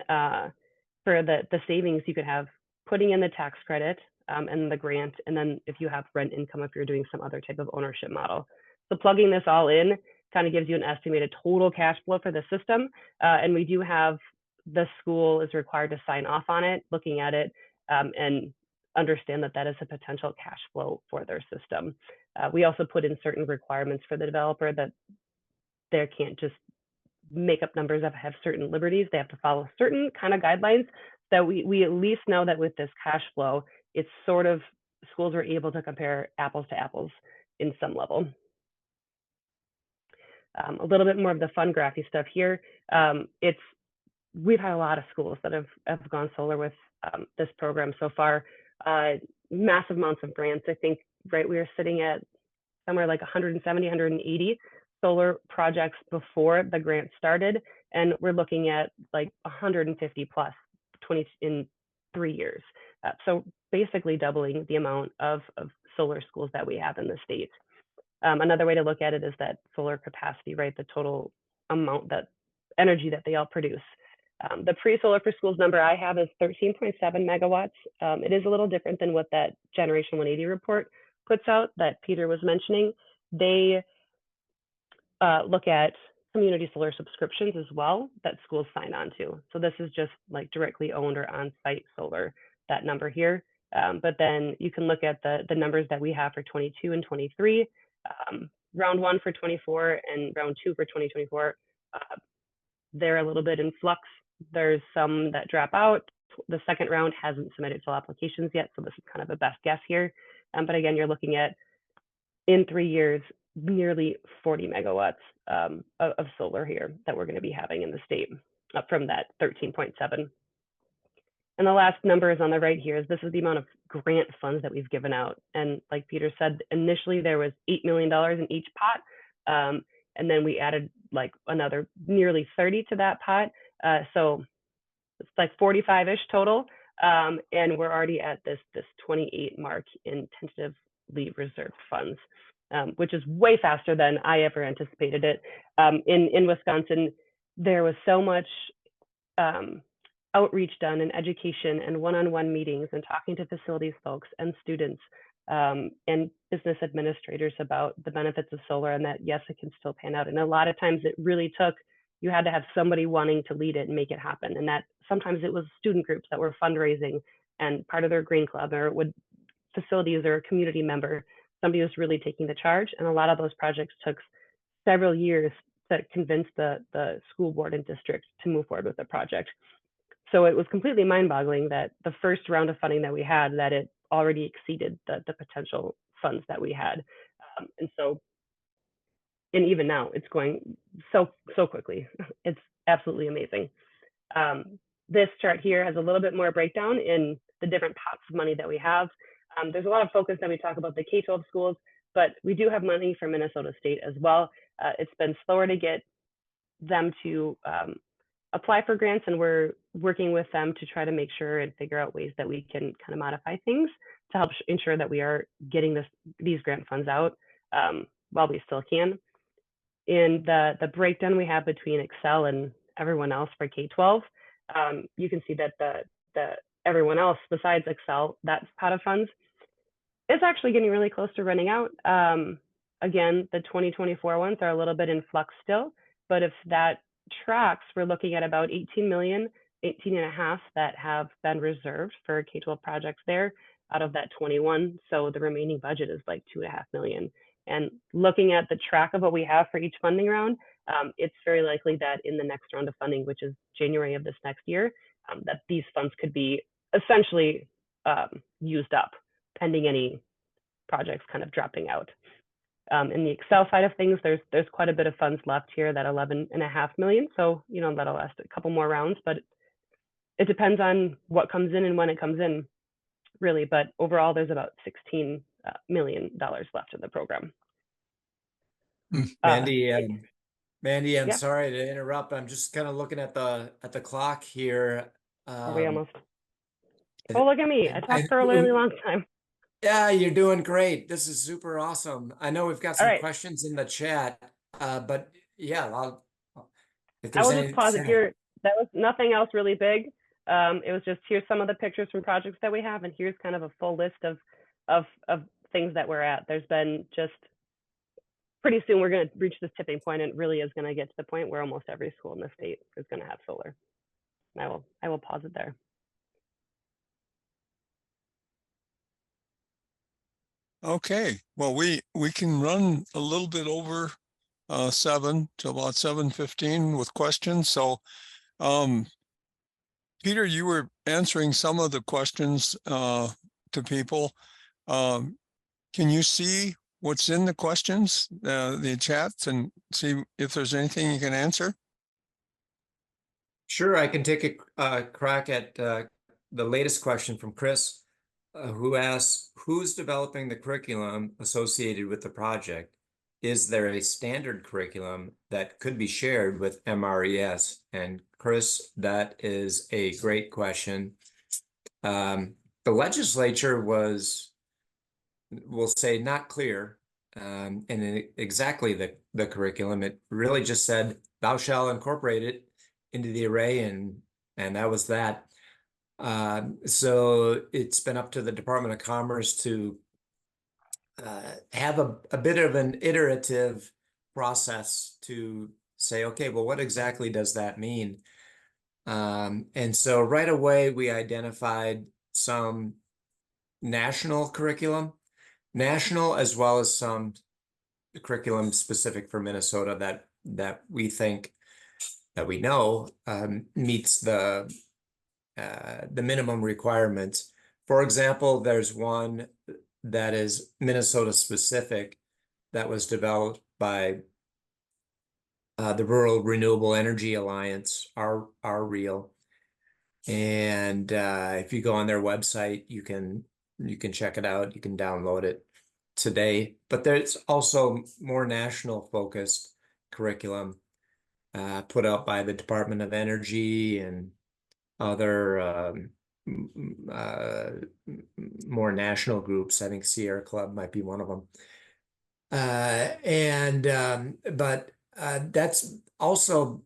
for the savings, you could have putting in the tax credit and the grant, and then if you have rent income, if you're doing some other type of ownership model. So plugging this all in kind of gives you an estimated total cash flow for the system. And we do have, the school is required to sign off on it, looking at it, and understand that that is a potential cash flow for their system. We also put in certain requirements for the developer that they can't just make up numbers that have certain liberties. They have to follow certain kind of guidelines that we at least know that with this cash flow, it's sort of, schools are able to compare apples to apples in some level. A little bit more of the fun graphy stuff here. We've had a lot of schools that have gone solar with this program so far. Massive amounts of grants. I think, right, we are sitting at somewhere like 170, 180 solar projects before the grant started, and we're looking at like 150 plus 20 in 3 years. So basically doubling the amount of solar schools that we have in the state. Another way to look at it is that solar capacity, right? The total amount, that energy that they all produce. The pre-solar for schools number I have is 13.7 megawatts. It is a little different than what that Generation 180 report puts out that Peter was mentioning. They look at community solar subscriptions as well that schools sign on to. So this is just like directly owned or on-site solar, that number here. But then you can look at the numbers that we have for 22 and 23, round one for 24 and round two for 2024. They're a little bit in flux. There's some that drop out. The second round hasn't submitted full applications yet, so this is kind of a best guess here. But again, you're looking at, in 3 years, nearly 40 megawatts of solar here that we're going to be having in the state, up from that 13.7. And the last number is on the right here. This is the amount of grant funds that we've given out. And like Peter said, initially there was $8 million in each pot. And then we added like another nearly 30 to that pot. So it's like 45-ish total. And we're already at this 28 mark in tentatively reserved funds, which is way faster than I ever anticipated it. In Wisconsin, there was so much outreach done in education and one-on-one meetings and talking to facilities folks and students and business administrators about the benefits of solar, and that yes, it can still pan out. And a lot of times it really took, you had to have somebody wanting to lead it and make it happen. And that sometimes it was student groups that were fundraising and part of their green club, or it would facilities or a community member, somebody was really taking the charge. And a lot of those projects took several years to convince the school board and district to move forward with the project. So it was completely mind-boggling that the first round of funding that we had, that it already exceeded the potential funds that we had. And so, and even now it's going so quickly. It's absolutely amazing. This chart here has a little bit more breakdown in the different pots of money that we have. There's a lot of focus that we talk about the K-12 schools, but we do have money for Minnesota State as well. It's been slower to get them to apply for grants, and we're working with them to try to make sure and figure out ways that we can kind of modify things to help ensure that we are getting these grant funds out while we still can. In the breakdown we have between Excel and everyone else for K-12, you can see that the everyone else besides Excel, that pot of funds, is actually getting really close to running out. Again, the 2024 ones are a little bit in flux still, but if that tracks, we're looking at about 18 million, 18 and a half that have been reserved for K-12 projects there out of that 21. So the remaining budget is like 2.5 million. And looking at the track of what we have for each funding round, it's very likely that in the next round of funding, which is January of this next year, that these funds could be essentially used up, pending any projects kind of dropping out. In the Excel side of things, there's quite a bit of funds left here, that 11.5 million. So, you know, that'll last a couple more rounds, but it depends on what comes in and when it comes in, really. But overall, there's about $16 million left in the program. Mandy, I'm yeah. sorry to interrupt. I'm just kind of looking at the clock here. Are we almost? Oh, look at me. I talked for a really long time. Yeah, you're doing great. This is super awesome. I know we've got some questions in the chat, but yeah, if there's I will just pause it here. That was nothing else really big. It was just, here's some of the pictures from projects that we have, and here's kind of a full list of things that we're at. There's been just, pretty soon we're going to reach this tipping point, and it really is going to get to the point where almost every school in the state is going to have solar. And I will pause it there. Okay, well, we can run a little bit over 7 to about 7:15 with questions. So, Peter, you were answering some of the questions to people. Can you see what's in the questions, the chats, and see if there's anything you can answer? Sure, I can take a crack at the latest question from Chris, who asks, who's developing the curriculum associated with the project? Is there a standard curriculum that could be shared with MRES? And Chris, that is a great question. The legislature was, we'll say, not clear in exactly the curriculum. It really just said, thou shalt incorporate it into the array, and that was that. So it's been up to the Department of Commerce to have a bit of an iterative process to say, okay, well, what exactly does that mean? And so right away, we identified some national curriculum, as well as some curriculum specific for Minnesota that we think, that we know meets the minimum requirements. For example, there's one that is Minnesota specific that was developed by the Rural Renewable Energy Alliance, RREAL. And if you go on their website, you can check it out. You can download it today. But there's also more national focused curriculum put out by the Department of Energy and other more national groups. I think Sierra Club might be one of them. But that's also,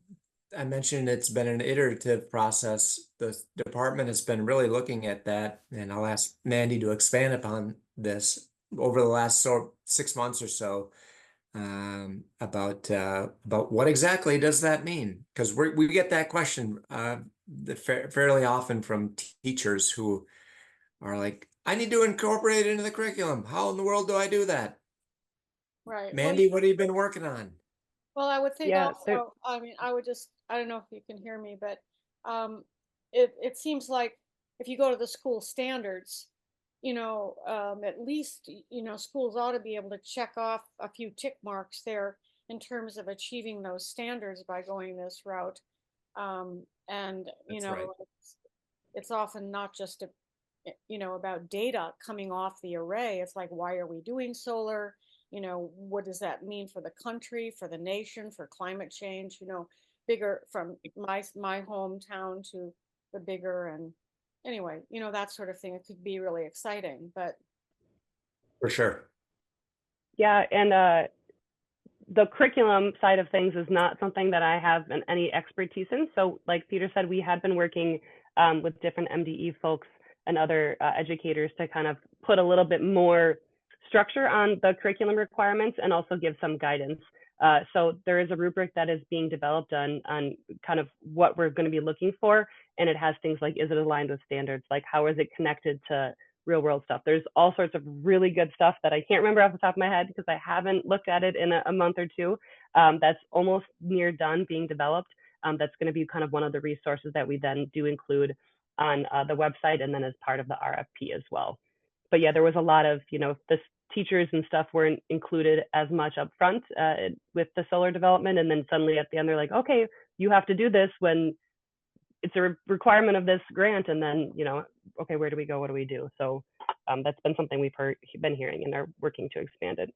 I mentioned it's been an iterative process. The department has been really looking at that, and I'll ask Mandy to expand upon this over the last 6 months or so. About what exactly does that mean? Because we get that question fairly often from teachers who are like, I need to incorporate it into the curriculum. How in the world do I do that? Right. Mandy, what have you been working on? Well, I would think also, I mean, I don't know if you can hear me, but it seems like if you go to the school standards, at least, schools ought to be able to check off a few tick marks there in terms of achieving those standards by going this route. It's often not just about data coming off the array. It's like, why are we doing solar? What does that mean for the country, for the nation, for climate change? Bigger, from my hometown to the bigger, and anyway, that sort of thing. It could be really exciting, but for sure. Yeah, and the curriculum side of things is not something that I have any expertise in. So like Peter said, we had been working with different MDE folks and other educators to kind of put a little bit more structure on the curriculum requirements and also give some guidance. So there is a rubric that is being developed on kind of what we're going to be looking for. And it has things like, is it aligned with standards? Like, how is it connected to real world stuff? There's all sorts of really good stuff that I can't remember off the top of my head because I haven't looked at it in a month or two. That's almost near done being developed. That's going to be kind of one of the resources that we then do include on the website and then as part of the RFP as well. But yeah, there was a lot of, the teachers and stuff weren't included as much up front with the solar development. And then suddenly at the end, they're like, okay, you have to do this when it's a requirement of this grant. And then, okay, where do we go? What do we do? So that's been something we've been hearing and are working to expand it.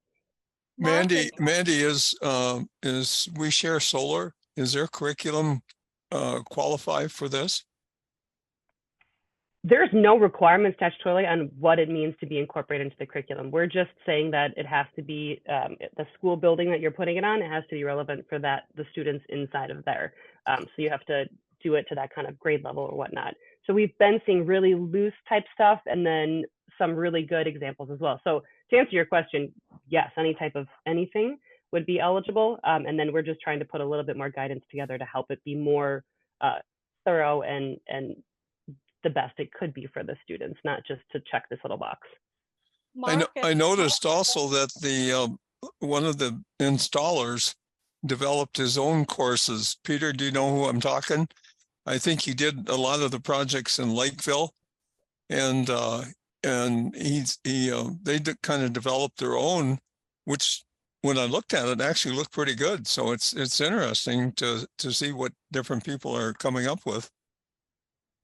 Mandy, is We Share Solar, is their curriculum qualify for this? There's no requirement statutorily on what it means to be incorporated into the curriculum. We're just saying that it has to be the school building that you're putting it on. It has to be relevant for the students inside of there. So you have to do it to that kind of grade level or whatnot. So we've been seeing really loose type stuff and then some really good examples as well. So to answer your question, yes, any type of anything would be eligible. And then we're just trying to put a little bit more guidance together to help it be more thorough and the best it could be for the students, not just to check this little box. I noticed also that the one of the installers developed his own courses. Peter, do you know who I'm talking? I think he did a lot of the projects in Lakeville, and they kind of developed their own, which when I looked at it actually looked pretty good. So it's interesting to see what different people are coming up with.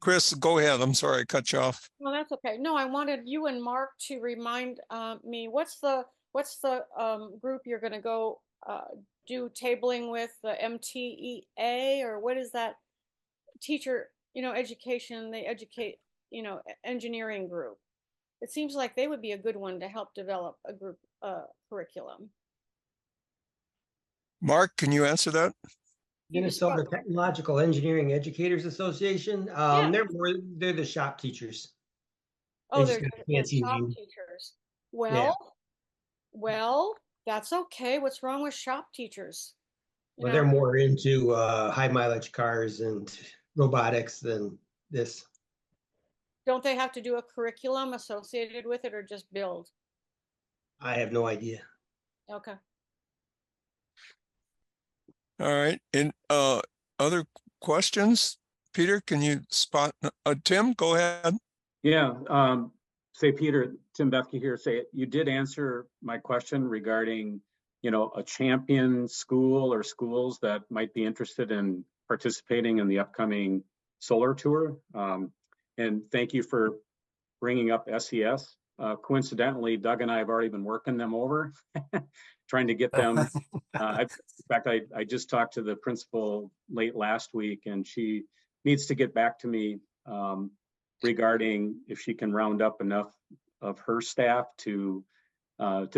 Chris, go ahead. I'm sorry I cut you off. No, that's okay. No, I wanted you and Mark to remind me what's the group you're going to go do tabling with, the MTEA, or what is that teacher, education, they educate, engineering group. It seems like they would be a good one to help develop a group curriculum. Mark, can you answer that? Minnesota Technological Engineering Educators Association. They're the shop teachers. Oh, they're shop teachers. Well, that's okay. What's wrong with shop teachers? Well, they're more into high mileage cars and robotics than this. Don't they have to do a curriculum associated with it or just build? I have no idea. Okay. All right. And other questions? Peter, can you spot Tim? Go ahead. Yeah. Peter, Tim Bethke here. You did answer my question regarding, a champion school or schools that might be interested in participating in the upcoming solar tour. And thank you for bringing up SES. Coincidentally, Doug and I have already been working them over, trying to get them. In fact, I just talked to the principal late last week, and she needs to get back to me regarding if she can round up enough of her staff to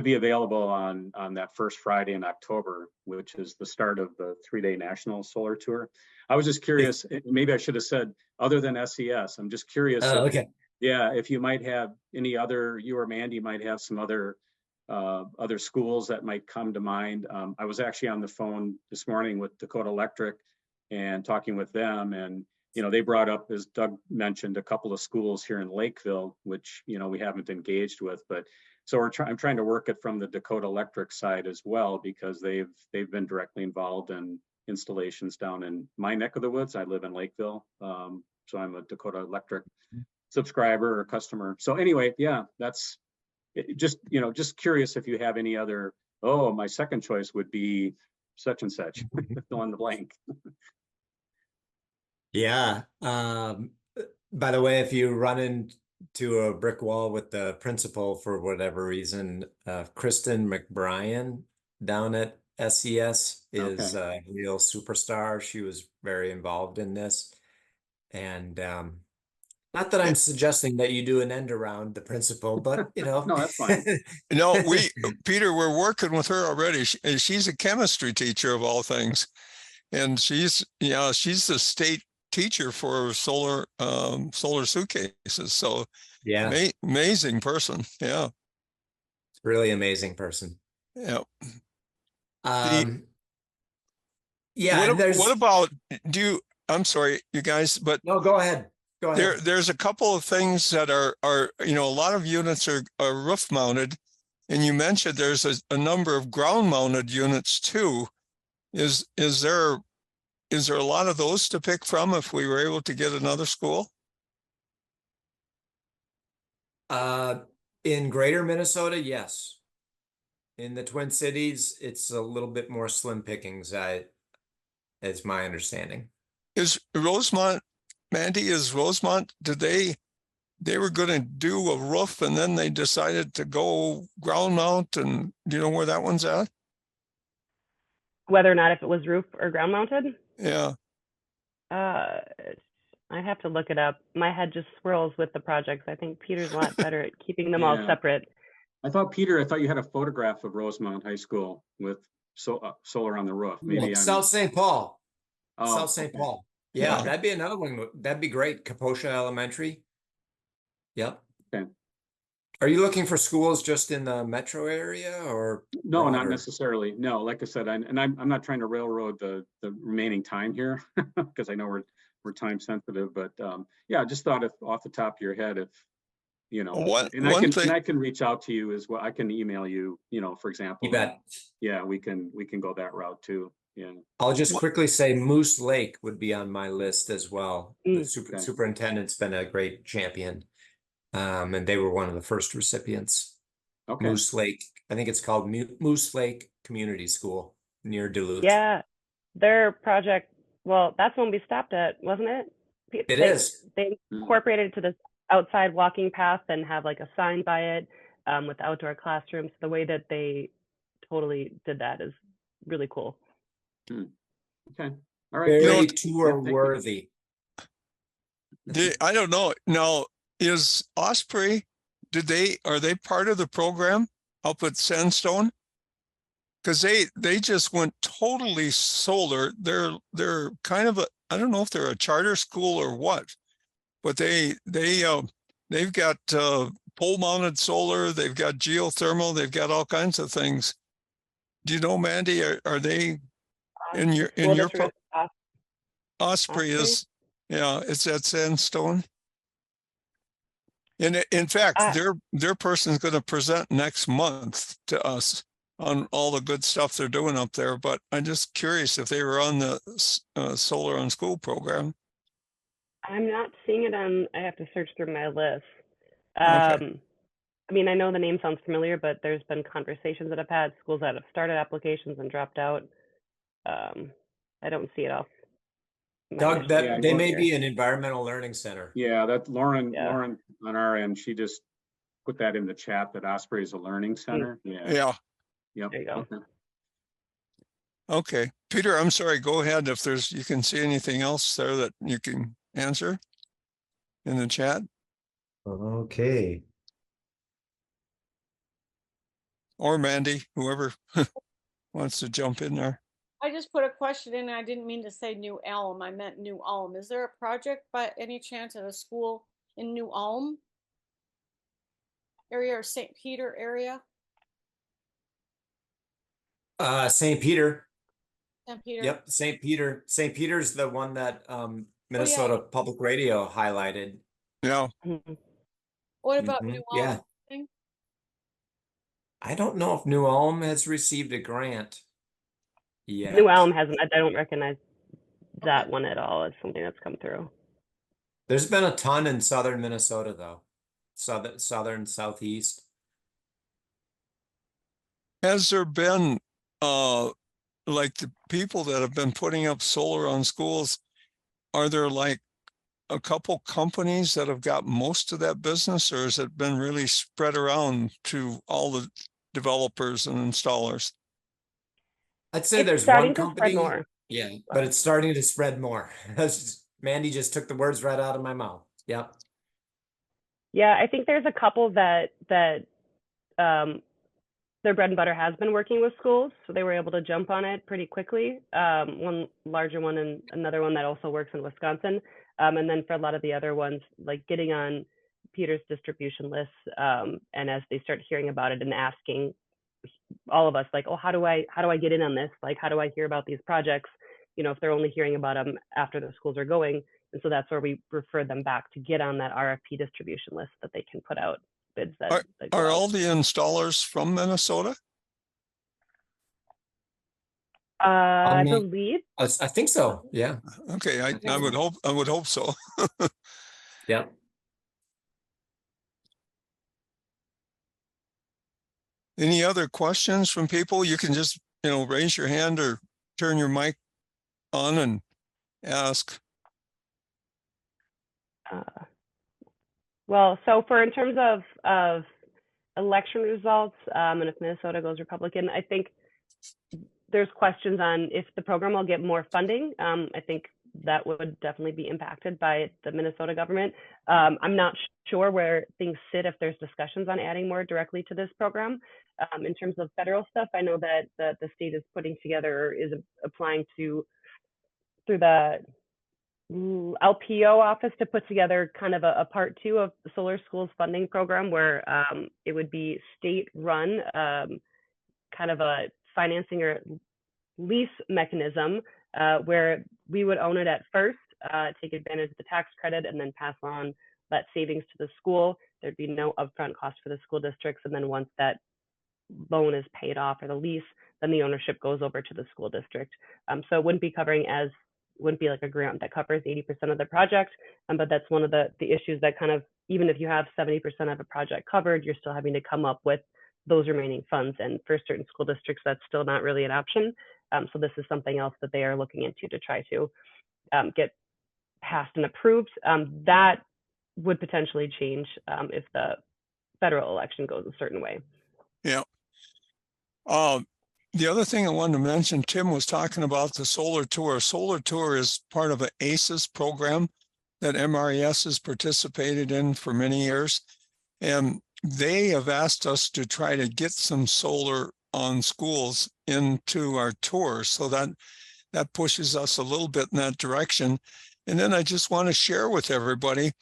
be available on that first Friday in October, which is the start of the 3-day national solar tour. I was just curious, maybe I should have said other than SES. I'm just curious. Okay. Yeah, if you might have any other, you or Mandy might have some other schools that might come to mind. I was actually on the phone this morning with Dakota Electric and talking with them, and they brought up, as Doug mentioned, a couple of schools here in Lakeville, which we haven't engaged with. But so I'm trying to work it from the Dakota Electric side as well, because they've been directly involved in installations down in my neck of the woods. I live in Lakeville, so I'm a Dakota Electric subscriber or customer. So anyway, yeah, that's just curious if you have any other. Oh, my second choice would be such and such. Fill in the blank. Yeah. By the way, if you run into a brick wall with the principal for whatever reason, Kristen McBrien down at SES is a real superstar. She was very involved in this. And not that I'm suggesting that you do an end around the principal, but No, that's fine. No, Peter, we're working with her already. She's a chemistry teacher of all things. And she's the state teacher for solar suitcases. So yeah, amazing person. Yeah. Really amazing person. Yeah. What about, I'm sorry, you guys, but no, go ahead. Go ahead. There's a couple of things that are a lot of units are roof mounted, and you mentioned there's a number of ground mounted units too. Is there a lot of those to pick from if we were able to get another school? In greater Minnesota, yes. In the Twin Cities, it's a little bit more slim pickings, is my understanding. Is Rosemont, Mandy, is Rosemont, they were gonna do a roof and then they decided to go ground mount, and do you know where that one's at? Whether or not if it was roof or ground mounted, Yeah, uh, I'd have to look it up. My head just swirls with the projects. I think Peter's a lot better at keeping them all Yeah. separate. Peter, I thought you had a photograph of Rosemount High School with solar on the roof. Maybe South St. Paul. Oh, South St. okay. Paul. Yeah, Yeah. that'd be another one. That'd be great. Kaposha Elementary. Yep. Okay. Are you looking for schools just in the metro area or No, not broader? necessarily. No, like I said, I'm not trying to railroad the remaining time here because I know we're time sensitive, but yeah, I just thought if off the top of your head, if you know, One and thing, I can reach out to you as well. I can email you, for example. You bet. Yeah, we can go that route too. Yeah. I'll just quickly say Moose Lake would be on my list as well. The Mm. Okay. superintendent's been a great champion. And they were one of the first recipients. Okay. Moose Lake, I think it's called Moose Lake Community School near Duluth. Yeah, their project. Well, that's when we stopped at, wasn't it? It is. They incorporated it to this outside walking path and have like a sign by it with outdoor classrooms. The way that they totally did that is really cool. Okay. All right. Very Great. tour Yeah, thank you. worthy. I don't know. Now, is Osprey, are they part of the program up at Sandstone? Because they just went totally solar. They're kind of I don't know if they're a charter school or what, but they've got pole mounted solar, they've got geothermal, they've got all kinds of things. Do you know, Mandy, are they in your Osprey is, yeah, it's at Sandstone. And in fact, their person's going to present next month to us on all the good stuff they're doing up there. But I'm just curious if they were on the Solar on School program. I'm not seeing it on. I have to search through my list. Okay. I mean, I know the name sounds familiar, but there's been conversations that I've had, schools that have started applications and dropped out. I don't see it off. Doug, they may be an environmental learning center. Yeah, that Lauren on our end, she just put that in the chat that Osprey is a learning center. Yeah. Yep. There you go. Okay. Peter, I'm sorry. Go ahead if you can see anything else there that you can answer in the chat. Okay. Or Mandy, whoever wants to jump in there. I just put a question in. I didn't mean to say New Ulm. I meant New Ulm. Is there a project by any chance at a school in New Ulm area or St. Peter area? St. Peter. St. Peter. Yep, St. Peter. St. Peter's the one that Minnesota Public Radio highlighted. Yeah. What about New Ulm? Yeah. I don't know if New Ulm has received a grant yet. New Ulm hasn't. I don't recognize that one at all as something that's come through. There's been a ton in southern Minnesota, though. Southern, southeast. Has there been like the people that have been putting up solar on schools, are there like a couple companies that have got most of that business, or has it been really spread around to all the developers and installers? I'd say there's one company. Yeah, but it's starting to spread more. Mandy just took the words right out of my mouth. Yep. Yeah, I think there's a couple that their bread and butter has been working with schools, so they were able to jump on it pretty quickly. One larger one and another one that also works in Wisconsin. And then for a lot of the other ones, like getting on Peter's distribution lists, and as they start hearing about it and asking all of us, like, oh, how do I get in on this? Like, how do I hear about these projects? You know, if they're only hearing about them after the schools are going. And so that's where we refer them back to get on that RFP distribution list that they can put out bids. Are all the installers from Minnesota? I believe. I think so. Yeah. Okay. I would hope so. Yeah. Any other questions from people? You can just, raise your hand or turn your mic on and ask. Well, so for in terms of election results, and if Minnesota goes Republican, I think there's questions on if the program will get more funding. I think that would definitely be impacted by the Minnesota government. I'm not sure where things sit if there's discussions on adding more directly to this program. In terms of federal stuff, I know that the state is putting together, or is applying to, through the LPO office, to put together kind of a part two of the Solar Schools funding program, where it would be state run, kind of a financing or lease mechanism, where we would own it at first, take advantage of the tax credit, and then pass on that savings to the school. There'd be no upfront cost for the school districts. And then once that loan is paid off, or the lease, then the ownership goes over to the school district. So it wouldn't be like a grant that covers 80% of the project. But that's one of the issues that kind of, even if you have 70% of a project covered, you're still having to come up with those remaining funds. And for certain school districts, that's still not really an option. So this is something else that they are looking into to try to get passed and approved. That would potentially change if the federal election goes a certain way. Yeah. The other thing I wanted to mention, Tim was talking about the Solar Tour. Solar Tour is part of an ACES program that MRES has participated in for many years. And they have asked us to try to get some solar on schools into our tour. So that pushes us a little bit in that direction. And then I just want to share with everybody,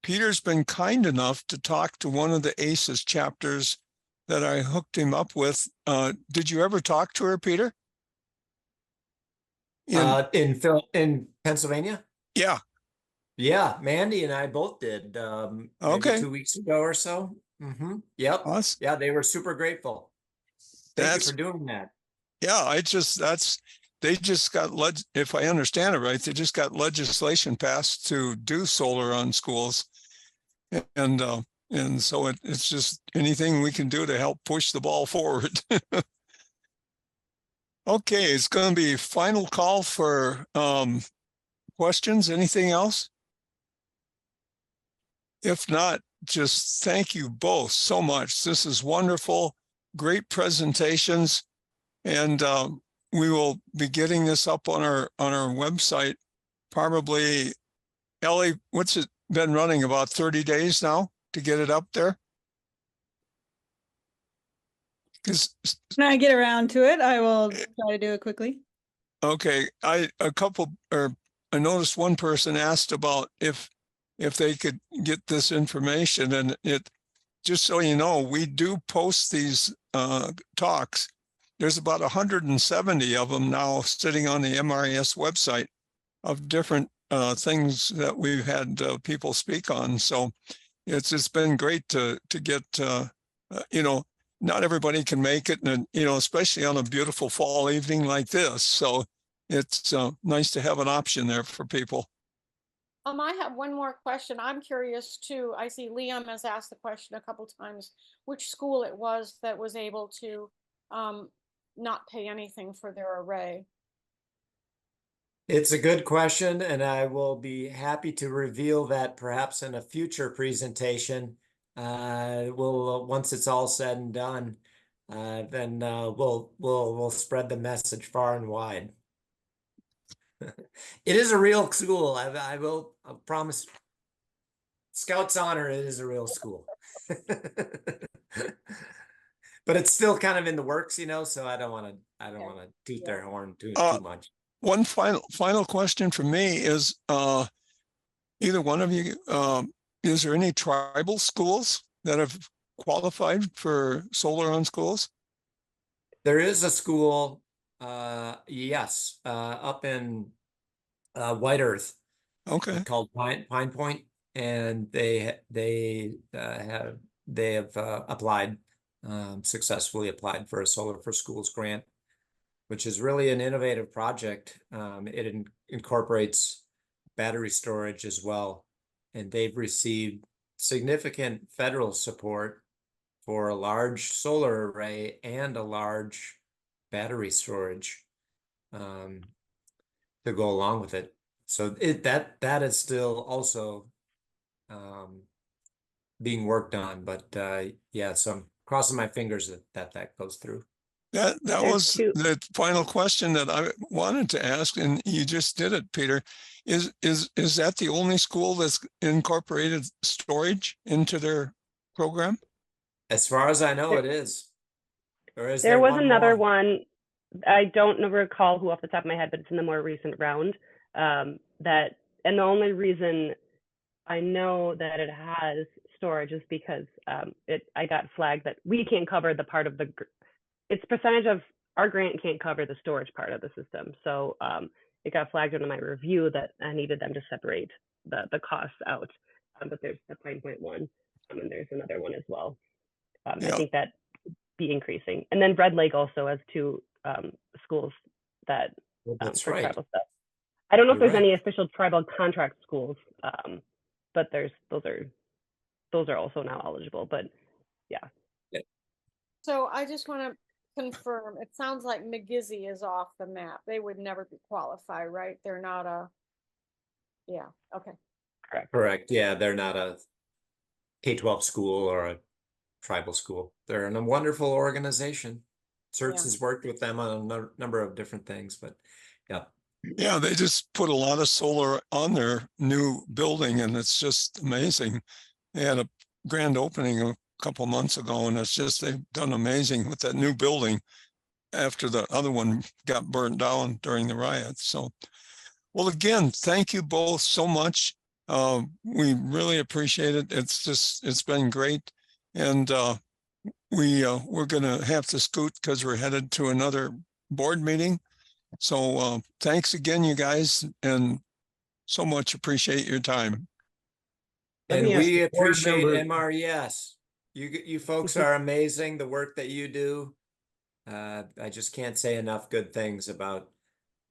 Peter's been kind enough to talk to one of the ACES chapters that I hooked him up with. Did you ever talk to her, Peter? In Pennsylvania? Yeah. Yeah, Mandy and I both did. Maybe Okay. 2 weeks ago or so. Yep. Awesome. Yeah, they were super grateful. Thank you for doing that. Yeah, they just got, if I understand it right, they just got legislation passed to do solar on schools. And so it's just anything we can do to help push the ball forward. Okay, it's going to be final call for questions. Anything else? If not, just thank you both so much. This is wonderful, great presentations, and we will be getting this up on our website. Probably, Ellie, what's it been running, about 30 days now to get it up there? When I get around to it, I will try to do it quickly. Okay, I noticed one person asked about if they could get this information, and it, just so you know, we do post these talks. There's about 170 of them now sitting on the MRES website of different things that we've had people speak on. So it's been great to get, not everybody can make it, and especially on a beautiful fall evening like this. So it's nice to have an option there for people. I have one more question. I'm curious too. I see Liam has asked the question a couple times, which school it was that was able to not pay anything for their array. It's a good question, and I will be happy to reveal that perhaps in a future presentation. Once it's all said and done, then we'll spread the message far and wide. It is a real school. I'll promise. Scouts honor, it is a real school. But it's still kind of in the works, so I don't want to toot their horn too much. One final question from me is, either one of you, is there any tribal schools that have qualified for solar on schools? There is a school, yes, up in White Earth, okay, called Pine Point, and they have applied, successfully applied for a Solar for Schools grant, which is really an innovative project. It incorporates battery storage as well, and they've received significant federal support for a large solar array and a large battery storage to go along with it. So that is still also being worked on, but yeah, so I'm crossing my fingers that goes through. That There's was two. the final question that I wanted to ask, and you just did it, Peter. Is that the only school that's incorporated storage into their program? As far as I know, it is. Or is There there was one another more? one. I don't recall who off the top of my head, but it's in the more recent round. That, and the only reason I know that it has storage is because I got flagged that we can't cover the part of its percentage of our grant can't cover the storage part of the system. So it got flagged under my review that I needed them to separate the costs out. But there's the Pine Point one, and there's another one as well. I Yeah. think that be increasing. And then Red Lake also has two schools that Well, that's for right. tribal stuff. I don't know if You're there's right. any official tribal contract schools, but those are also now eligible. But yeah. So I just want to confirm, it sounds like McGizzy is off the map. They would never be qualified, right? They're not yeah, okay. Correct. Yeah, they're not a K-12 school or a tribal school. They're a wonderful organization. CERTS Yeah. has worked with them on a number of different things, but yeah. Yeah, they just put a lot of solar on their new building, and it's just amazing. They had a grand opening a couple months ago, and it's just they've done amazing with that new building after the other one got burnt down during the riots. So, well, again, thank you both so much. We really appreciate it. It's been great, and we're gonna have to scoot because we're headed to another board meeting. So thanks again, you guys, and so much appreciate your time. Let And me ask we the board appreciate member- MRES. You folks are amazing, the work that you do. I just can't say enough good things about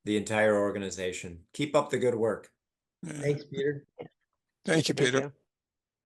the entire organization. Keep up the good work. Yeah. Thanks, Peter. Thank you, Peter. you.